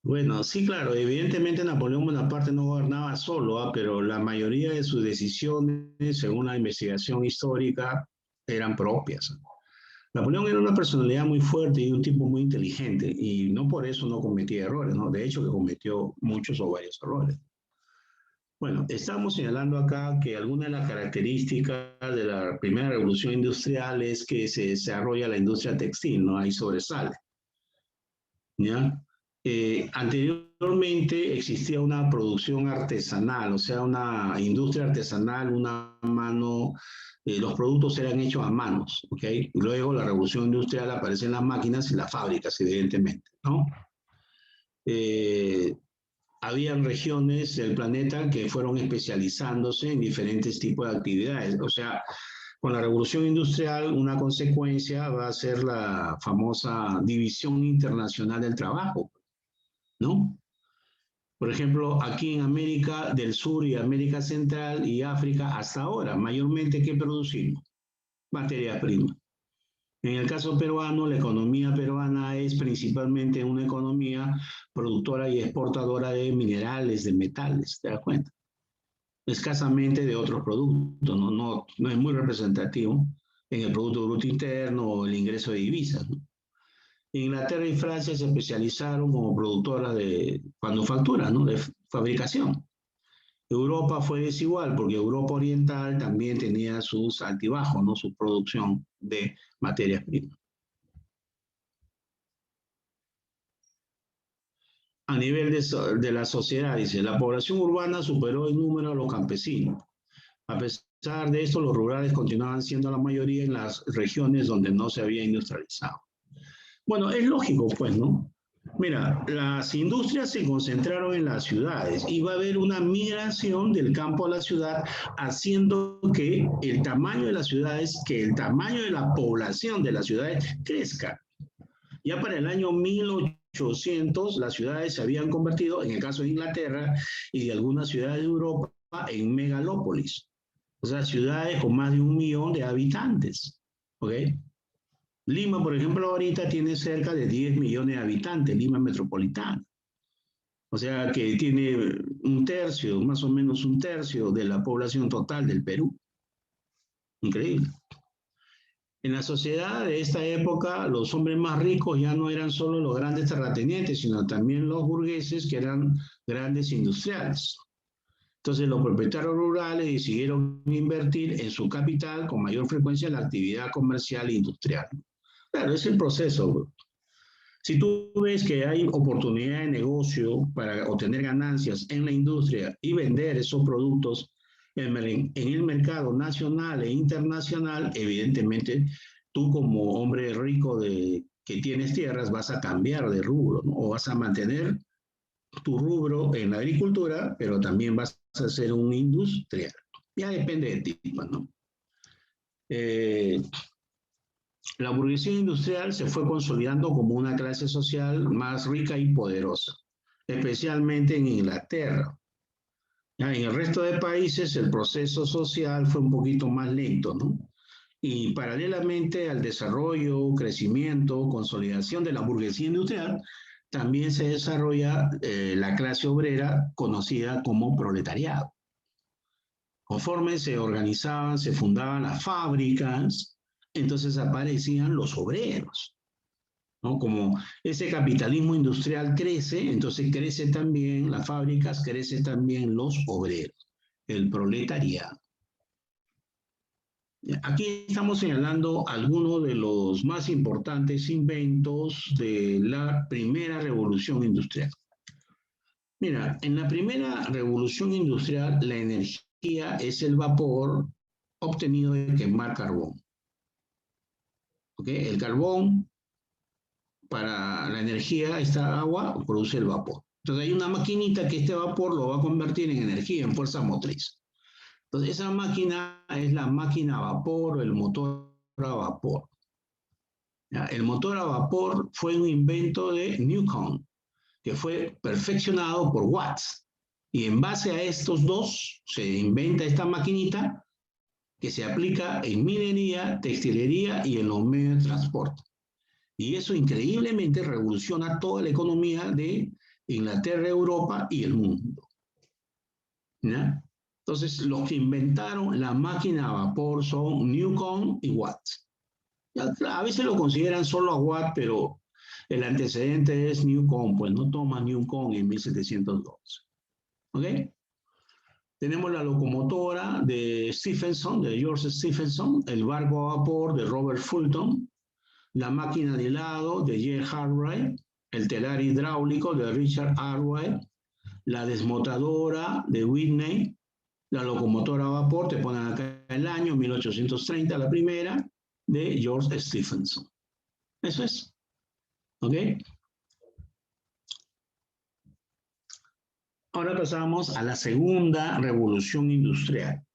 Bueno, sí, claro, evidentemente Napoleón Bonaparte no gobernaba solo, pero la mayoría de sus decisiones, según la investigación histórica, eran propias. Napoleón era una personalidad muy fuerte y un tipo muy inteligente, y no por eso no cometía errores, ¿no? De hecho, que cometió muchos o varios errores. Bueno, estamos señalando acá que algunas de las características de la primera revolución industrial es que se desarrolla la industria textil, ¿no? Ahí sobresale, ¿ya? Anteriormente existía una producción artesanal, o sea, una industria artesanal, una mano, los productos eran hechos a manos, ¿ok? Luego la revolución industrial aparecen las máquinas y las fábricas, evidentemente, ¿no? Habían regiones del planeta que fueron especializándose en diferentes tipos de actividades, o sea, con la revolución industrial, una consecuencia va a ser la famosa división internacional del trabajo, ¿no? Por ejemplo, aquí en América del Sur y América Central y África, hasta ahora, mayormente, ¿qué producimos? Materia prima. En el caso peruano, la economía peruana es principalmente una economía productora y exportadora de minerales, de metales, ¿te das cuenta? Escasamente de otros productos, no es muy representativo en el Producto Bruto Interno o el ingreso de divisas, ¿no? Inglaterra y Francia se especializaron como productoras de manufactura, ¿no? De fabricación. Europa fue desigual porque Europa Oriental también tenía sus altibajos, ¿no? Su producción de materias primas. A nivel de la sociedad, dice, la población urbana superó en número a los campesinos. A pesar de esto, los rurales continuaban siendo la mayoría en las regiones donde no se había industrializado. Bueno, es lógico, pues, ¿no? Mira, las industrias se concentraron en las ciudades y va a haber una migración del campo a la ciudad, haciendo que el tamaño de las ciudades, que el tamaño de la población de las ciudades crezca. Ya para el año 1800, las ciudades se habían convertido, en el caso de Inglaterra y de algunas ciudades de Europa, en megalópolis. O sea, ciudades con más de 1 millón de habitantes. ¿Ok? Lima, por ejemplo, ahorita tiene cerca de 10 millones de habitantes, Lima metropolitana. O sea que tiene un tercio, más o menos un tercio de la población total del Perú. Increíble. En la sociedad de esta época, los hombres más ricos ya no eran solo los grandes terratenientes, sino también los burgueses que eran grandes industriales. Entonces los propietarios rurales decidieron invertir en su capital con mayor frecuencia en la actividad comercial e industrial. Claro, es el proceso. Si tú ves que hay oportunidad de negocio para obtener ganancias en la industria y vender esos productos en el mercado nacional e internacional, evidentemente tú como hombre rico que tienes tierras vas a cambiar de rubro, ¿no? O vas a mantener tu rubro en la agricultura, pero también vas a ser un industrial. Ya depende de ti, ¿no? La burguesía industrial se fue consolidando como una clase social más rica y poderosa, especialmente en Inglaterra. Ya, en el resto de países el proceso social fue un poquito más lento, ¿no? Y paralelamente al desarrollo, crecimiento, consolidación de la burguesía industrial, también se desarrolla la clase obrera conocida como proletariado. Conforme se organizaban, se fundaban las fábricas, entonces aparecían los obreros, ¿no? Como ese capitalismo industrial crece, entonces crece también las fábricas, crecen también los obreros, el proletariado. Aquí estamos señalando algunos de los más importantes inventos de la primera revolución industrial. Mira, en la primera revolución industrial, la energía es el vapor obtenido de quemar carbón. ¿Ok? El carbón, para la energía, esta agua produce el vapor. Entonces hay una maquinita que este vapor lo va a convertir en energía, en fuerza motriz. Entonces esa máquina es la máquina a vapor o el motor a vapor. ¿Ya? El motor a vapor fue un invento de Newcomen, que fue perfeccionado por Watts. Y en base a estos dos se inventa esta maquinita que se aplica en minería, textilería y en los medios de transporte. Y eso increíblemente revoluciona toda la economía de Inglaterra, Europa y el mundo. ¿Ya? Entonces, los que inventaron la máquina a vapor son Newcomen y Watts. Ya, a veces lo consideran solo a Watt, pero el antecedente es Newcomen, pues no toma Newcomen en 1712. ¿Ok? Tenemos la locomotora de Stephenson, de George Stephenson, el barco a vapor de Robert Fulton, la máquina de helado de J. Hartwright, el telar hidráulico de Richard Arkwright, la desmotadora de Whitney, la locomotora a vapor, te ponen acá el año 1830, la primera, de George Stephenson. Eso es. ¿Ok? Ahora pasamos a la segunda revolución industrial.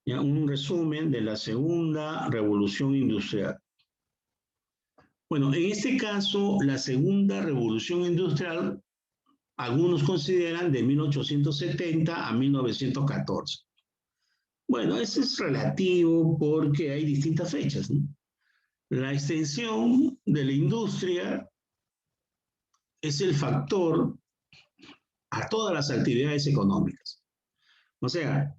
¿Ya? Un resumen de la segunda revolución industrial. Bueno, en este caso, la segunda revolución industrial, algunos consideran de 1870 a 1914. Bueno, eso es relativo porque hay distintas fechas, ¿no? La extensión de la industria es el factor a todas las actividades económicas. O sea,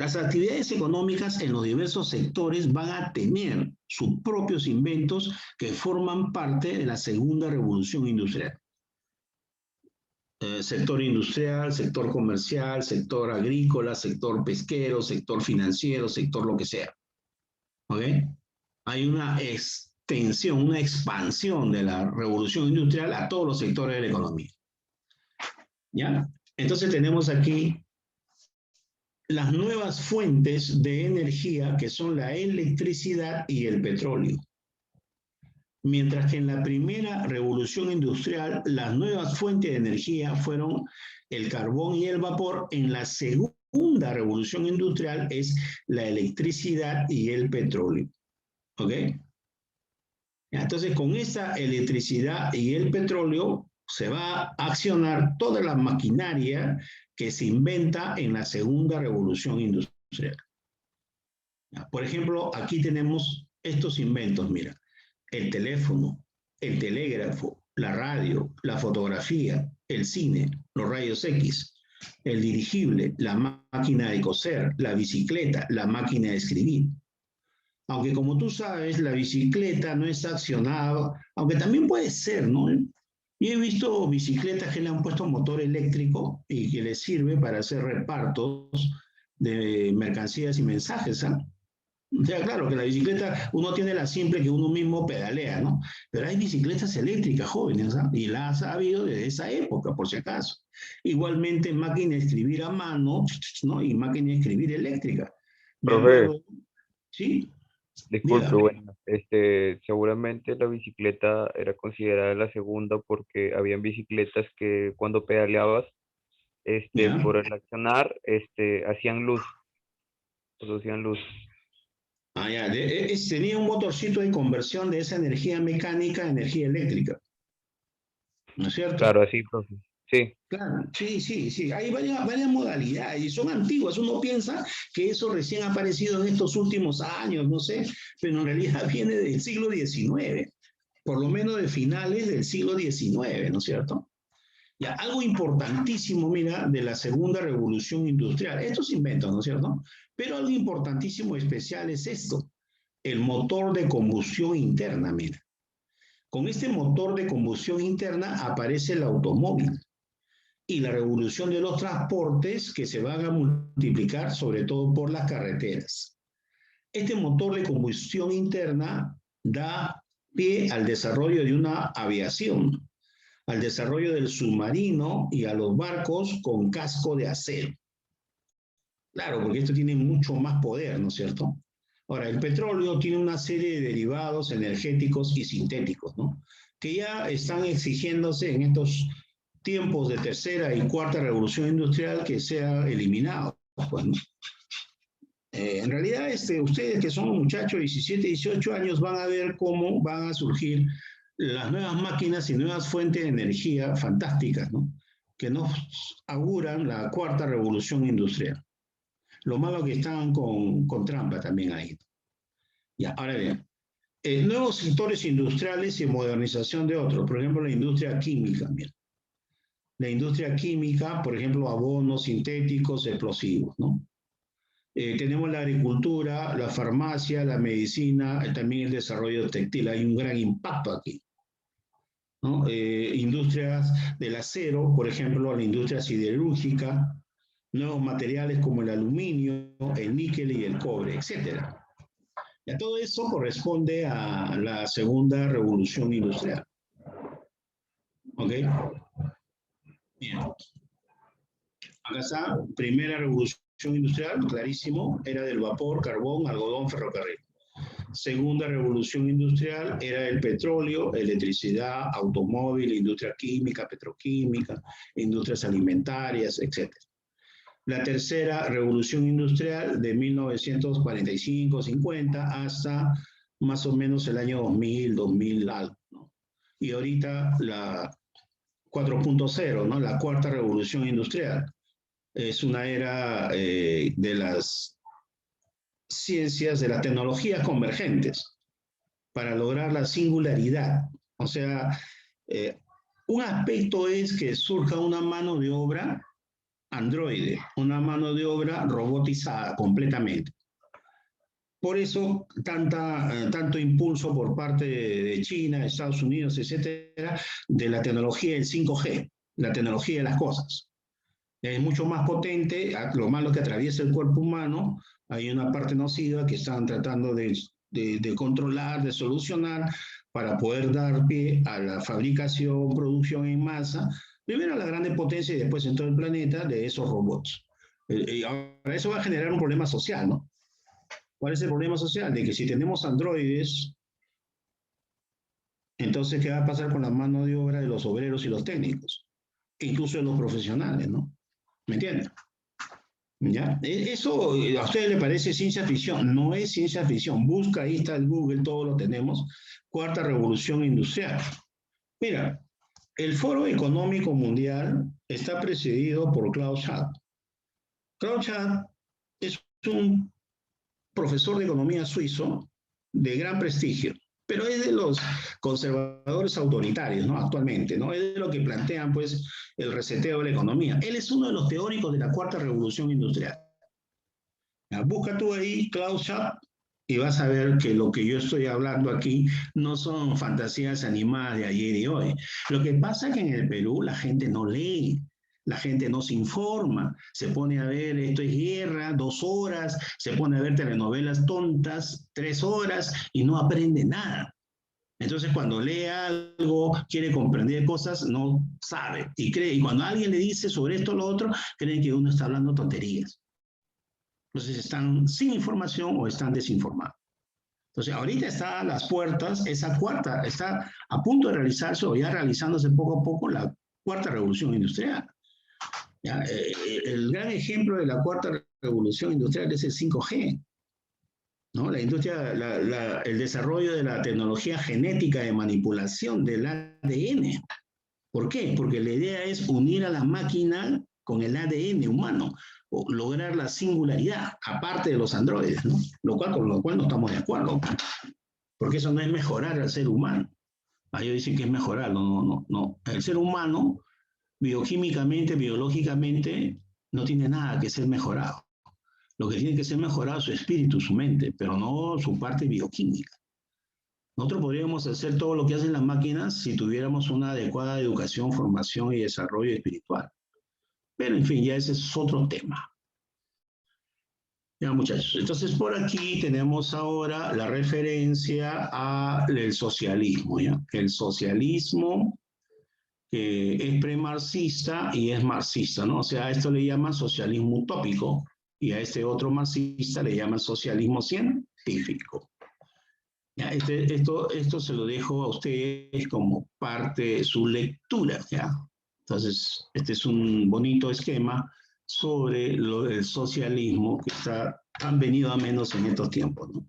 las actividades económicas en los diversos sectores van a tener sus propios inventos que forman parte de la segunda revolución industrial. Sector industrial, sector comercial, sector agrícola, sector pesquero, sector financiero, sector lo que sea. ¿Ok? Hay una extensión, una expansión de la revolución industrial a todos los sectores de la economía. ¿Ya? Entonces tenemos aquí las nuevas fuentes de energía que son la electricidad y el petróleo. Mientras que en la primera revolución industrial las nuevas fuentes de energía fueron el carbón y el vapor, en la segunda revolución industrial es la electricidad y el petróleo. ¿Ok? Entonces con esa electricidad y el petróleo se va a accionar toda la maquinaria que se inventa en la segunda revolución industrial. Por ejemplo, aquí tenemos estos inventos, mira, el teléfono, el telégrafo, la radio, la fotografía, el cine, los rayos X, el dirigible, la máquina de coser, la bicicleta, la máquina de escribir. Aunque como tú sabes, la bicicleta no es accionada, aunque también puede ser, ¿no? Yo he visto bicicletas que le han puesto motor eléctrico y que les sirve para hacer repartos de mercancías y mensajes, ¿ah? O sea, claro que la bicicleta, uno tiene la simple que uno mismo pedalea, ¿no? Pero hay bicicletas eléctricas jóvenes, ¿ah? Y las ha habido desde esa época, por si acaso. Igualmente, máquina de escribir a mano, ¿no? Y máquina de escribir eléctrica. Me Profe, acuerdo, ¿sí? disculpe, Dígame. bueno, seguramente la bicicleta era considerada la segunda porque habían bicicletas que cuando pedaleabas, ¿Ya? por el accionar, hacían luz, producían luz. Ah, ya. Tenía un motorcito de conversión de esa energía mecánica a energía eléctrica, ¿no es cierto? Claro, así, profe. Sí, Claro, sí, sí, sí. Hay varias modalidades y son antiguas. Uno piensa que eso recién ha aparecido en estos últimos años, no sé, pero en realidad viene del siglo XIX, por lo menos de finales del siglo XIX, ¿no es cierto? Ya, algo importantísimo, mira, de la segunda revolución industrial, estos inventos, ¿no es cierto? Pero algo importantísimo especial es esto, el motor de combustión interna, mira. Con este motor de combustión interna aparece el automóvil. y la revolución de los transportes que se van a multiplicar sobre todo por las carreteras. Este motor de combustión interna da pie al desarrollo de una aviación, al desarrollo del submarino y a los barcos con casco de acero. Claro, porque esto tiene mucho más poder, ¿no es cierto? Ahora, el petróleo tiene una serie de derivados energéticos y sintéticos, ¿no? Que ya están exigiéndose en estos tiempos de tercera y cuarta revolución industrial que sea eliminado, pues, ¿no? En realidad, ustedes que son muchachos de 17, 18 años van a ver cómo van a surgir las nuevas máquinas y nuevas fuentes de energía fantásticas, ¿no? Que nos auguran la cuarta revolución industrial. Lo malo que están con trampa también ahí. Ya, ahora bien, nuevos sectores industriales y modernización de otros, por ejemplo, la industria química, mira. La industria química, por ejemplo, abonos sintéticos, explosivos, ¿no? Tenemos la agricultura, la farmacia, la medicina, también el desarrollo textil. Hay un gran impacto aquí, ¿no? Industrias del acero, por ejemplo, la industria siderúrgica, nuevos materiales como el aluminio, el níquel y el cobre, etc. Ya todo eso corresponde a la segunda revolución industrial. ¿Ok? Bien. Acá está, primera revolución industrial, clarísimo, era del vapor, carbón, algodón, ferrocarril. Segunda revolución industrial era el petróleo, electricidad, automóvil, industria química, petroquímica, industrias alimentarias, etc. La tercera revolución industrial de 1945-50 hasta más o menos el año 2000, 2000 algo, ¿no? Y ahorita la 4.0, ¿no? La cuarta revolución industrial. Es una era de las ciencias, de las tecnologías convergentes para lograr la singularidad. O sea, un aspecto es que surja una mano de obra androide, una mano de obra robotizada completamente. Por eso tanto impulso por parte de China, Estados Unidos, etcétera, de la tecnología del 5G, la tecnología de las cosas. Es mucho más potente, lo malo que atraviesa el cuerpo humano, hay una parte nociva que están tratando de controlar, de solucionar, para poder dar pie a la fabricación, producción en masa, primero a la grande potencia y después en todo el planeta de esos robots. Y ahora eso va a generar un problema social, ¿no? ¿Cuál es el problema social? De que si tenemos androides, entonces, ¿qué va a pasar con la mano de obra de los obreros y los técnicos? E incluso de los profesionales, ¿no? ¿Me entienden? ¿Ya? Eso a ustedes les parece ciencia ficción. No es ciencia ficción. Busca, ahí está el Google, todo lo tenemos. Cuarta revolución industrial. Mira, el Foro Económico Mundial está presidido por Klaus Schwab. Klaus Schwab es un profesor de economía suizo de gran prestigio, pero es de los conservadores autoritarios, ¿no? Actualmente, ¿no? Es de lo que plantean, pues, el reseteo de la economía. Él es uno de los teóricos de la cuarta revolución industrial. Busca tú ahí Klaus Schwab y vas a ver que lo que yo estoy hablando aquí no son fantasías animadas de ayer y hoy. Lo que pasa es que en el Perú la gente no lee, la gente no se informa, se pone a ver esto es guerra, 2 horas, se pone a ver telenovelas tontas, 3 horas y no aprende nada. Entonces cuando lee algo, quiere comprender cosas, no sabe y cree. Y cuando alguien le dice sobre esto o lo otro, creen que uno está hablando tonterías. Entonces están sin información o están desinformados. Entonces ahorita está a las puertas, esa cuarta, está a punto de realizarse o ya realizándose poco a poco la cuarta revolución industrial. ¿Ya? El gran ejemplo de la cuarta revolución industrial es el 5G. ¿No? La industria, el desarrollo de la tecnología genética de manipulación del ADN. ¿Por qué? Porque la idea es unir a la máquina con el ADN humano, o lograr la singularidad, aparte de los androides, ¿no? Con lo cual no estamos de acuerdo, porque eso no es mejorar al ser humano. Ellos dicen que es mejorarlo, no. El ser humano, bioquímicamente, biológicamente, no tiene nada que ser mejorado. Lo que tiene que ser mejorado es su espíritu, su mente, pero no su parte bioquímica. Nosotros podríamos hacer todo lo que hacen las máquinas si tuviéramos una adecuada educación, formación y desarrollo espiritual. Pero en fin, ya ese es otro tema. Ya, muchachos. Entonces, por aquí tenemos ahora la referencia al socialismo, ¿ya? El socialismo que es premarxista y es marxista, ¿no? O sea, a esto le llaman socialismo utópico y a este otro marxista le llaman socialismo científico. ¿Ya? Esto se lo dejo a ustedes como parte de su lectura, ¿ya? Entonces, este es un bonito esquema sobre el socialismo que han venido a menos en estos tiempos, ¿no?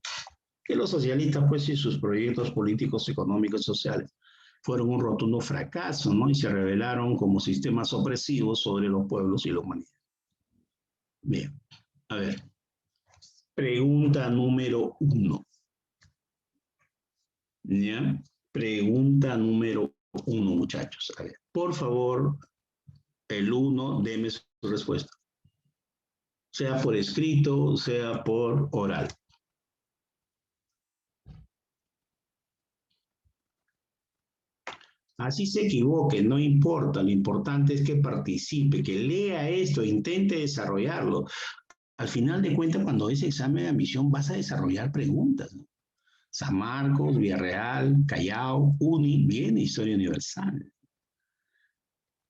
Que los socialistas, pues, y sus proyectos políticos, económicos y sociales fueron un rotundo fracaso, ¿no? Y se revelaron como sistemas opresivos sobre los pueblos y la humanidad. Bien, a ver. Pregunta número 1. ¿Ya? Pregunta número 1, muchachos. A ver, por favor, el 1, deme su respuesta. Sea por escrito, sea por oral. Así se equivoque, no importa, lo importante es que participe, que lea esto, intente desarrollarlo. Al final de cuentas, cuando es examen de admisión, vas a desarrollar preguntas, ¿no? San Marcos, Villarreal, Callao, UNI, viene Historia Universal.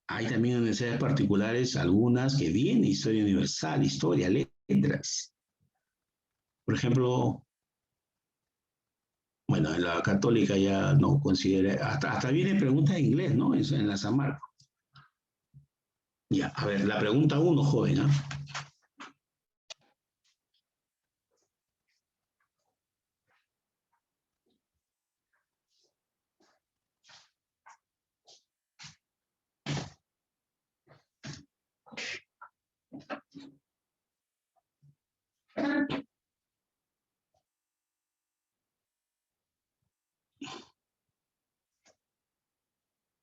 Hay también universidades particulares, algunas que viene Historia Universal, Historia, Letras. Por ejemplo, bueno, en la católica ya no considera, hasta viene preguntas en inglés, ¿no? En la San Marcos. Ya, a ver, la pregunta 1, joven, ¿ah?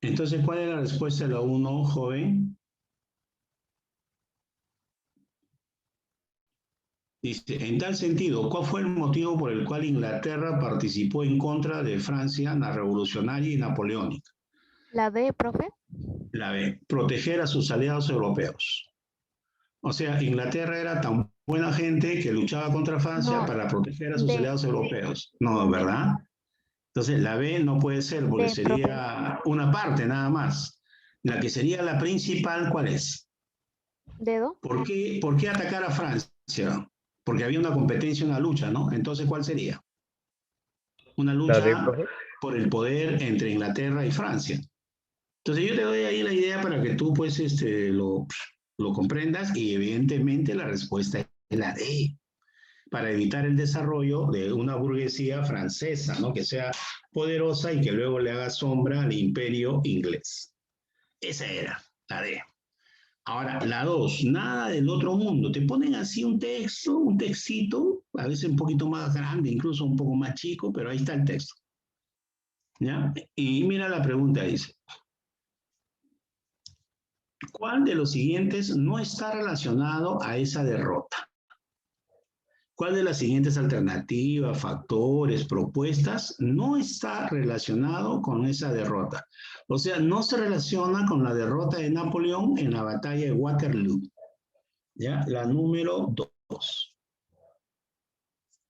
Entonces, ¿cuál es la respuesta de la 1, joven? Dice, en tal sentido, ¿cuál fue el motivo por el cual Inglaterra participó en contra de Francia en la revolucionaria y napoleónica? La D, profe. La B, proteger a sus aliados europeos. O sea, Inglaterra era tan buena gente que luchaba contra Francia No, para proteger a sus D, aliados europeos. No, ¿verdad? Entonces, la B no puede ser porque D, profe. sería una parte nada más. La que sería la principal, ¿cuál es? Dedo. ¿Por qué atacar a Francia? Porque había una competencia, una lucha, ¿no? Entonces, ¿cuál sería? Una La D, lucha profe. por el poder entre Inglaterra y Francia. Entonces, yo te doy ahí la idea para que tú, pues, lo comprendas y evidentemente la respuesta es la D, para evitar el desarrollo de una burguesía francesa, ¿no? Que sea poderosa y que luego le haga sombra al imperio inglés. Esa era la D. Ahora, la 2, nada del otro mundo. Te ponen así un texto, un textito, a veces un poquito más grande, incluso un poco más chico, pero ahí está el texto. ¿Ya? Y mira la pregunta, dice, ¿cuál de los siguientes no está relacionado a esa derrota? ¿Cuál de las siguientes alternativas, factores, propuestas no está relacionado con esa derrota? O sea, no se relaciona con la derrota de Napoleón en la batalla de Waterloo. ¿Ya? La número 2.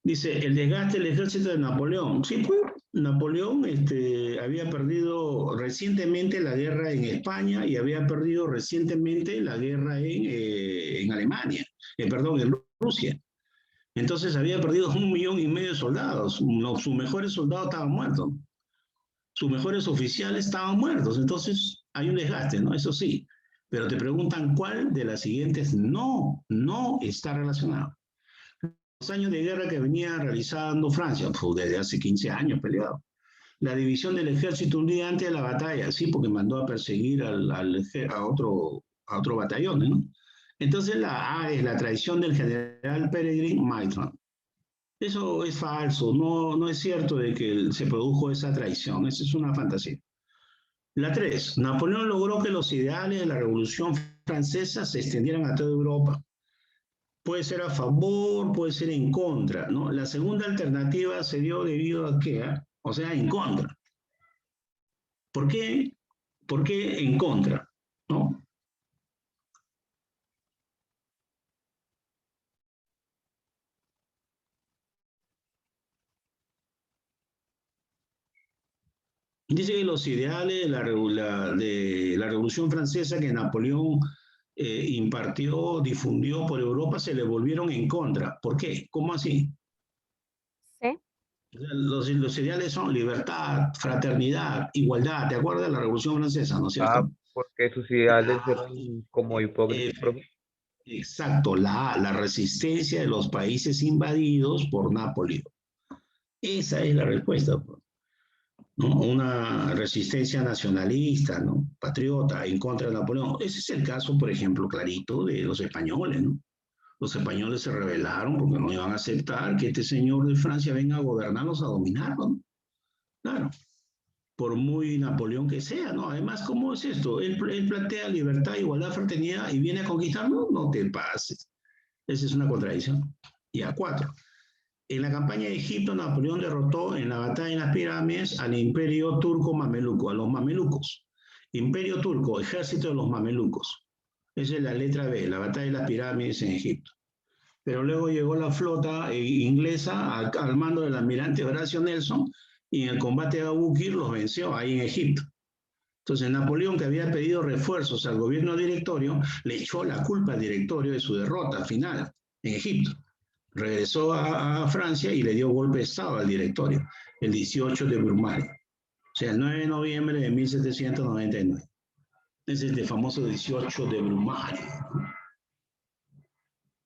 Dice, el desgaste del ejército de Napoleón. Sí, pues, Napoleón había perdido recientemente la guerra en España y había perdido recientemente la guerra en Alemania, perdón, en Rusia. Entonces había perdido 1,5 millones de soldados. Sus mejores soldados estaban muertos. Sus mejores oficiales estaban muertos. Entonces hay un desgaste, ¿no? Eso sí. Pero te preguntan cuál de las siguientes no está relacionado. Los años de guerra que venía realizando Francia, pues desde hace 15 años peleado. La división del ejército un día antes de la batalla, sí, porque mandó a perseguir a otro batallón, ¿no? Entonces la A es la traición del general Peregrine Maitland. Eso es falso, no es cierto de que se produjo esa traición, esa es una fantasía. La 3, Napoleón logró que los ideales de la Revolución Francesa se extendieran a toda Europa. Puede ser a favor, puede ser en contra, ¿no? La segunda alternativa se dio debido a qué, o sea, en contra. ¿Por qué? ¿Por qué en contra? ¿No? Dice que los ideales de la Revolución Francesa que Napoleón impartió, difundió por Europa, se le volvieron en contra. ¿Por qué? ¿Cómo así? ¿Sí? Los ideales son libertad, fraternidad, igualdad. ¿Te acuerdas de la Revolución Francesa, no es Ah, cierto? porque sus ideales La, eran como hipócritas, eh, profe. exacto, la resistencia de los países invadidos por Napoleón. Esa es la respuesta, ¿no? Una resistencia nacionalista, ¿no? Patriota en contra de Napoleón. Ese es el caso, por ejemplo, clarito de los españoles, ¿no? Los españoles se rebelaron porque no iban a aceptar que este señor de Francia venga a gobernarlos, a dominarlos, ¿no? Claro, por muy Napoleón que sea, ¿no? Además, ¿cómo es esto? Él plantea libertad, igualdad, fraternidad y viene a conquistarnos, no te pases. Esa es una contradicción. Y a cuatro. En la campaña de Egipto, Napoleón derrotó en la batalla de las pirámides al imperio turco mameluco, a los mamelucos. Imperio turco, ejército de los mamelucos. Esa es la letra B, la batalla de las pirámides en Egipto. Pero luego llegó la flota inglesa al mando del almirante Horacio Nelson y en el combate de Abukir los venció ahí en Egipto. Entonces Napoleón, que había pedido refuerzos al gobierno directorio, le echó la culpa al directorio de su derrota final en Egipto. Regresó a Francia y le dio golpe de Estado al directorio, el 18 de Brumario, o sea, el 9 de noviembre de 1799. Es el famoso 18 de Brumario.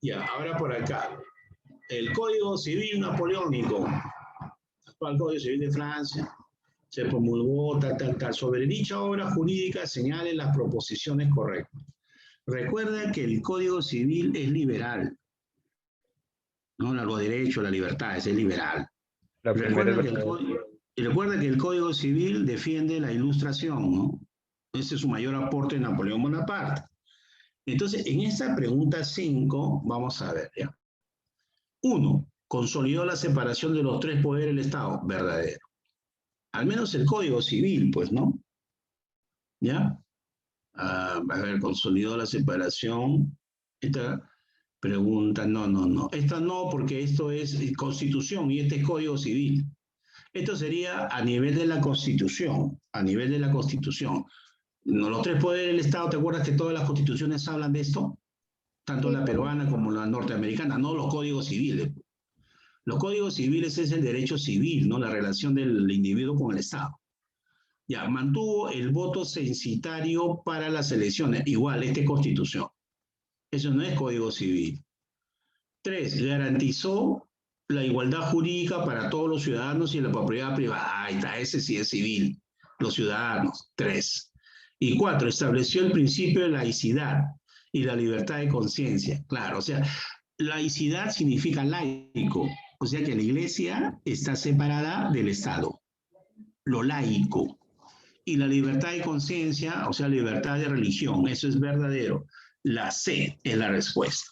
Ya, ahora por acá. El Código Civil Napoleónico, actual Código Civil de Francia, se promulgó tal. Sobre dicha obra jurídica señalen las proposiciones correctas. Recuerda que el Código Civil es liberal, ¿no? Los derechos, la libertad, es liberal. La primera es verdad. Recuerda que el Código Civil defiende la ilustración, ¿no? Ese es su mayor aporte de Napoleón Bonaparte. Entonces, en esta pregunta 5, vamos a ver, ¿ya? 1. Consolidó la separación de los tres poderes del Estado. Verdadero. Al menos el Código Civil, pues, ¿no? ¿Ya? A ver, consolidó la separación. Esta pregunta, no. Esta no, porque esto es Constitución y este es Código Civil. Esto sería a nivel de la Constitución, a nivel de la Constitución. Los tres poderes del Estado, ¿te acuerdas que todas las constituciones hablan de esto? Tanto Sí, la profe. peruana como la norteamericana, no los códigos civiles. Los códigos civiles es el derecho civil, ¿no? La relación del individuo con el Estado. Ya, mantuvo el voto censitario para las elecciones. Igual, esta es Constitución. Eso no es Código Civil. 3. Garantizó la igualdad jurídica para todos los ciudadanos y la propiedad privada. Ahí está, ese sí es civil. Los ciudadanos. 3. Y 4. Estableció el principio de laicidad y la libertad de conciencia. Claro, o sea, laicidad significa laico. O sea que la iglesia está separada del Estado. Lo laico. Y la libertad de conciencia, o sea, libertad de religión. Eso es verdadero. La C es la respuesta.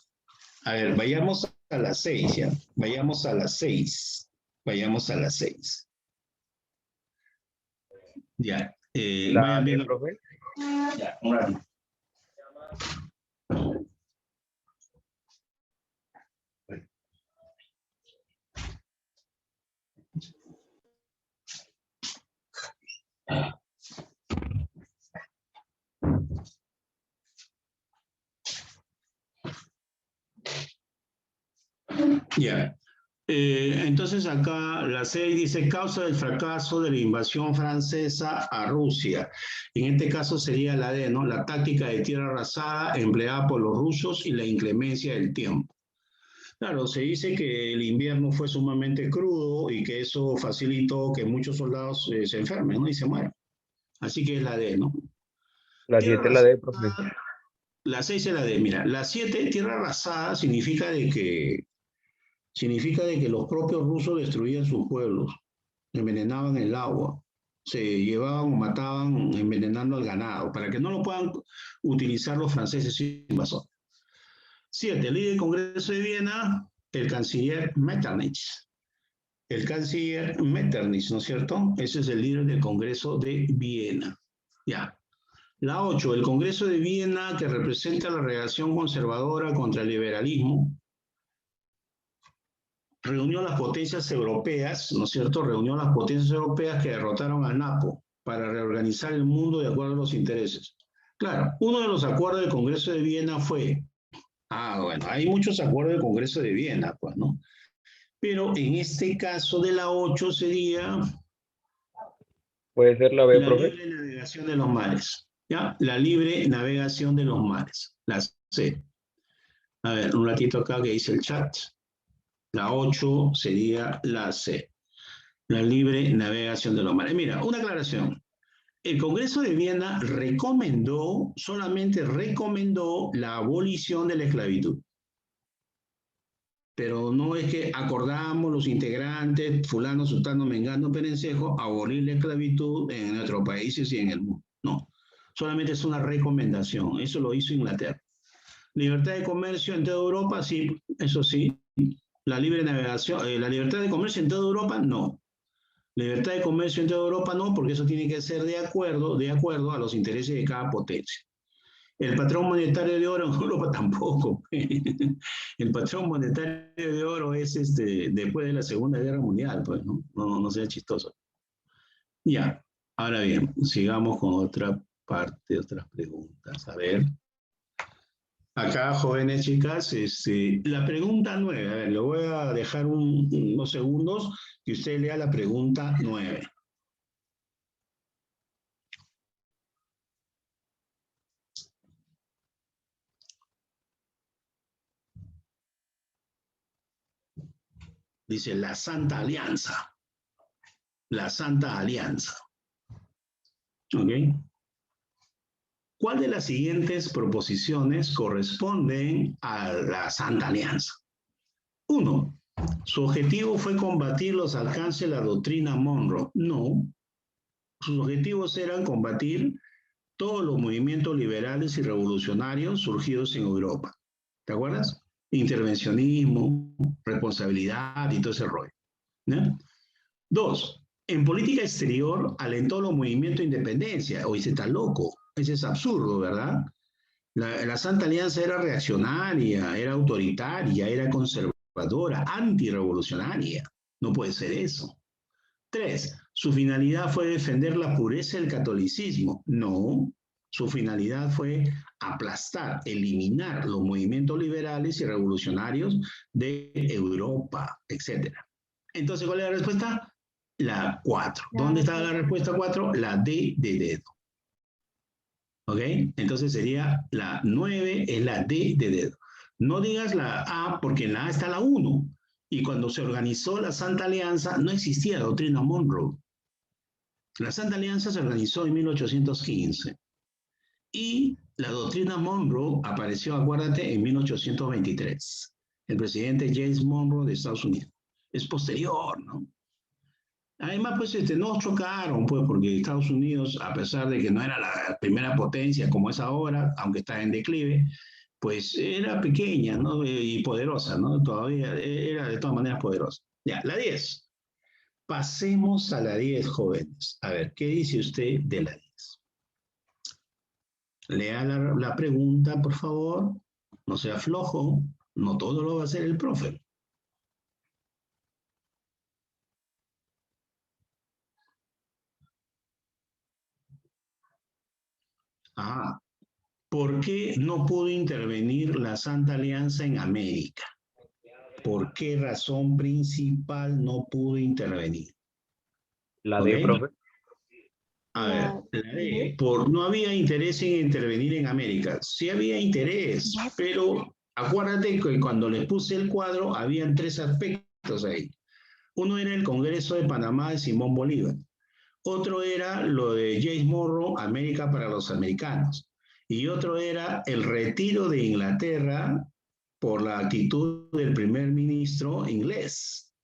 A ver, vayamos a las 6, ¿ya? Vayamos a las 6. Vayamos a las 6. Ya. La Vayan D, viendo. profe. Ya, un ratito. Ya. Entonces acá la 6 dice causa del fracaso de la invasión francesa a Rusia. En este caso sería la D, ¿no? La táctica de tierra arrasada empleada por los rusos y la inclemencia del tiempo. Claro, se dice que el invierno fue sumamente crudo y que eso facilitó que muchos soldados se enfermen, ¿no? Y se mueran. Así que es la D, ¿no? La Tierra 7 es la D, profe. arrasada, la 6 es la D. Mira, la 7, tierra arrasada, significa de que los propios rusos destruían sus pueblos, envenenaban el agua, se llevaban o mataban envenenando al ganado, para que no lo puedan utilizar los franceses invasores. 7. Líder del Congreso de Viena, el canciller Metternich. El canciller Metternich, ¿no es cierto? Ese es el líder del Congreso de Viena. Ya. La 8. El Congreso de Viena, que representa la reacción conservadora contra el liberalismo, reunió las potencias europeas, ¿no es cierto? Reunió las potencias europeas que derrotaron al Napo. para reorganizar el mundo de acuerdo a los intereses. Claro, uno de los acuerdos del Congreso de Viena fue, bueno, hay muchos acuerdos del Congreso de Viena, pues, ¿no? Pero en este caso de la 8 sería ¿Puede ser la B, la profe? libre navegación de los mares, ¿ya? La libre navegación de los mares, la C. A ver, un ratito acá que dice el chat. La 8 sería la C, la libre navegación de los mares. Mira, una aclaración. El Congreso de Viena recomendó, solamente recomendó la abolición de la esclavitud. Pero no es que acordamos los integrantes, fulano, sultano, mengano, perencejo, abolir la esclavitud en nuestros países y en el mundo. No, solamente es una recomendación. Eso lo hizo Inglaterra. Libertad de comercio en toda Europa, sí, eso sí. La libre navegación, la libertad de comercio en toda Europa, no. Libertad de comercio en toda Europa, no, porque eso tiene que ser de acuerdo a los intereses de cada potencia. El patrón monetario de oro en Europa tampoco. El patrón monetario de oro es después de la Segunda Guerra Mundial, pues, ¿no? No sea chistoso. Ya, ahora bien, sigamos con otra parte, otras preguntas. A ver. Acá, jóvenes chicas, la pregunta 9, a ver, le voy a dejar unos segundos que usted lea la pregunta 9. Dice la Santa Alianza. La Santa Alianza. ¿Ok? ¿Cuál de las siguientes proposiciones corresponden a la Santa Alianza? 1. Su objetivo fue combatir los alcances de la doctrina Monroe. No. Sus objetivos eran combatir todos los movimientos liberales y revolucionarios surgidos en Europa. ¿Te acuerdas? Intervencionismo, responsabilidad y todo ese rollo. ¿No? 2. En política exterior alentó los movimientos de independencia. Hoy se está loco. Ese es absurdo, ¿verdad? La Santa Alianza era reaccionaria, era autoritaria, era conservadora, antirrevolucionaria. No puede ser eso. 3. Su finalidad fue defender la pureza del catolicismo. No, su finalidad fue aplastar, eliminar los movimientos liberales y revolucionarios de Europa, etc. Entonces, ¿cuál es la respuesta? La 4. ¿Dónde está la respuesta 4? La D de dedo. ¿Ok? Entonces sería la 9 es la D de dedo. No digas la A porque en la A está la 1. Y cuando se organizó la Santa Alianza no existía la doctrina Monroe. La Santa Alianza se organizó en 1815. Y la doctrina Monroe apareció, acuérdate, en 1823. El presidente James Monroe de Estados Unidos. Es posterior, ¿no? Además, pues no chocaron, pues, porque Estados Unidos, a pesar de que no era la primera potencia como es ahora, aunque está en declive, pues era pequeña, ¿no? Y poderosa, ¿no? Todavía era de todas maneras poderosa. Ya, la 10. Pasemos a la 10, jóvenes. A ver, ¿qué dice usted de la 10? Lea la pregunta, por favor. No sea flojo. No todo lo va a hacer el profe. Ah, ¿por qué no pudo intervenir la Santa Alianza en América? ¿Por qué razón principal no pudo intervenir? La ¿Ok? D, profe. A ver, la D, no había interés en intervenir en América. Sí había interés, pero acuérdate que cuando les puse el cuadro, habían 3 aspectos ahí. Uno era el Congreso de Panamá de Simón Bolívar. Otro era lo de James Monroe, América para los americanos. Y otro era el retiro de Inglaterra por la actitud del primer ministro inglés,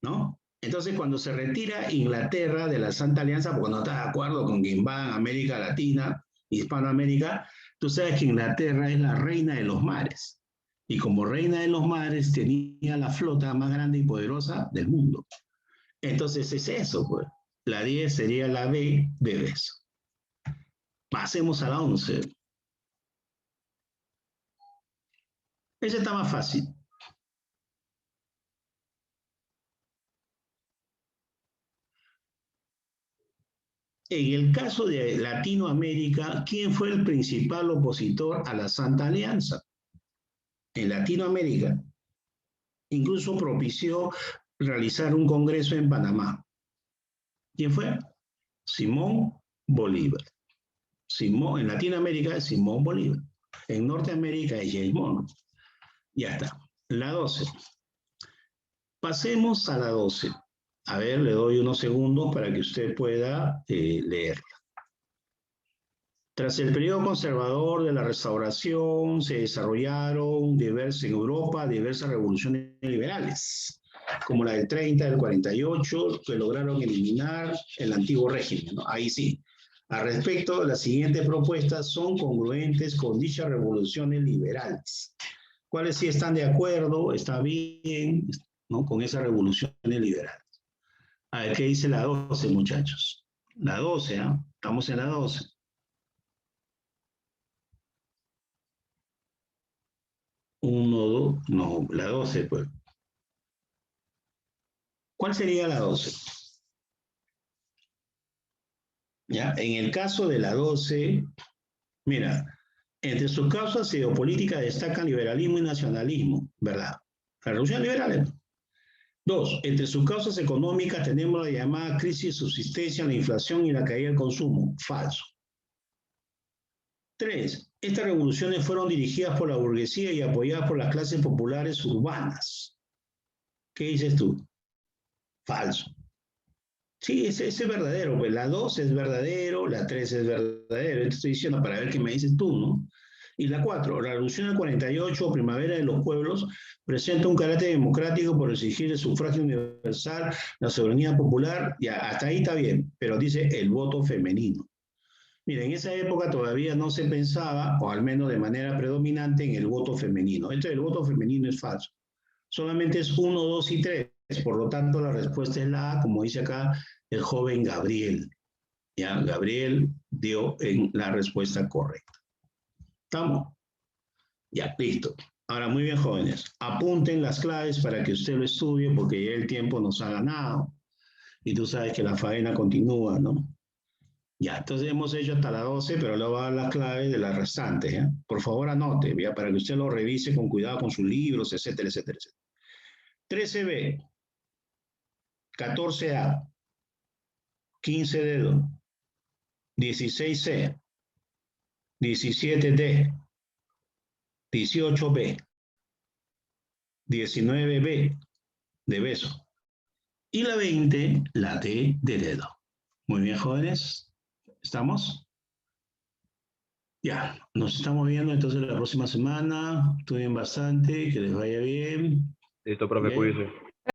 ¿no? Entonces, cuando se retira Inglaterra de la Santa Alianza, porque no está de acuerdo con que invadan América Latina, Hispanoamérica, tú sabes que Inglaterra es la reina de los mares. Y como reina de los mares tenía la flota más grande y poderosa del mundo. Entonces es eso, pues. La 10 sería la B de beso. Pasemos a la 11. Esa está más fácil. En el caso de Latinoamérica, ¿quién fue el principal opositor a la Santa Alianza? En Latinoamérica, incluso propició realizar un congreso en Panamá. ¿Quién fue? Simón Bolívar. En Latinoamérica es Simón Bolívar. En Norteamérica es James Monroe. Ya está. La 12. Pasemos a la 12. A ver, le doy unos segundos para que usted pueda leerla. Tras el periodo conservador de la Restauración, se desarrollaron en Europa diversas revoluciones liberales, como la del 30, del 48, que lograron eliminar el antiguo régimen, ¿no? Ahí sí. Al respecto, las siguientes propuestas son congruentes con dichas revoluciones liberales. ¿Cuáles sí están de acuerdo? Está bien, ¿no? Con esas revoluciones liberales. A ver, ¿qué dice la 12, muchachos? La 12, ¿eh? Estamos en la 12. 1, 2, no, la 12, pues. ¿Cuál sería la 12? ¿Ya? En el caso de la 12, mira, entre sus causas geopolíticas destacan liberalismo y nacionalismo, ¿verdad? La revolución liberal. 2, entre sus causas económicas tenemos la llamada crisis de subsistencia, la inflación y la caída del consumo. Falso. 3, estas revoluciones fueron dirigidas por la burguesía y apoyadas por las clases populares urbanas. ¿Qué dices tú? Falso. Sí, ese es verdadero, pues la 2 es verdadero, la 3 es verdadero, te estoy diciendo para ver qué me dices tú, ¿no? Y la 4, la revolución del 48, primavera de los pueblos, presenta un carácter democrático por exigir el sufragio universal, la soberanía popular, ya, hasta ahí está bien, pero dice el voto femenino. Mira, en esa época todavía no se pensaba, o al menos de manera predominante, en el voto femenino. Esto del voto femenino es falso. Solamente es 1, 2 y 3. Por lo tanto, la respuesta es la A, como dice acá el joven Gabriel. ¿Ya? Gabriel dio en la respuesta correcta. ¿Estamos? Ya, listo. Ahora, muy bien, jóvenes. Apunten las claves para que usted lo estudie, porque ya el tiempo nos ha ganado. Y tú sabes que la faena continúa, ¿no? Ya, entonces hemos hecho hasta la 12, pero luego va a dar las claves de las restantes. ¿Ya? Por favor, anote, ¿ya? Para que usted lo revise con cuidado con sus libros, etcétera, etcétera, etcétera. 13B, 14A, 15D, 16C, 17D, 18B, 19B de beso. Y la 20, la D de dedo. Muy bien, jóvenes. ¿Estamos? Ya, nos estamos viendo entonces la próxima semana. Estudien bastante, que les vaya bien. Listo, profe, ¿Okay? cuídese.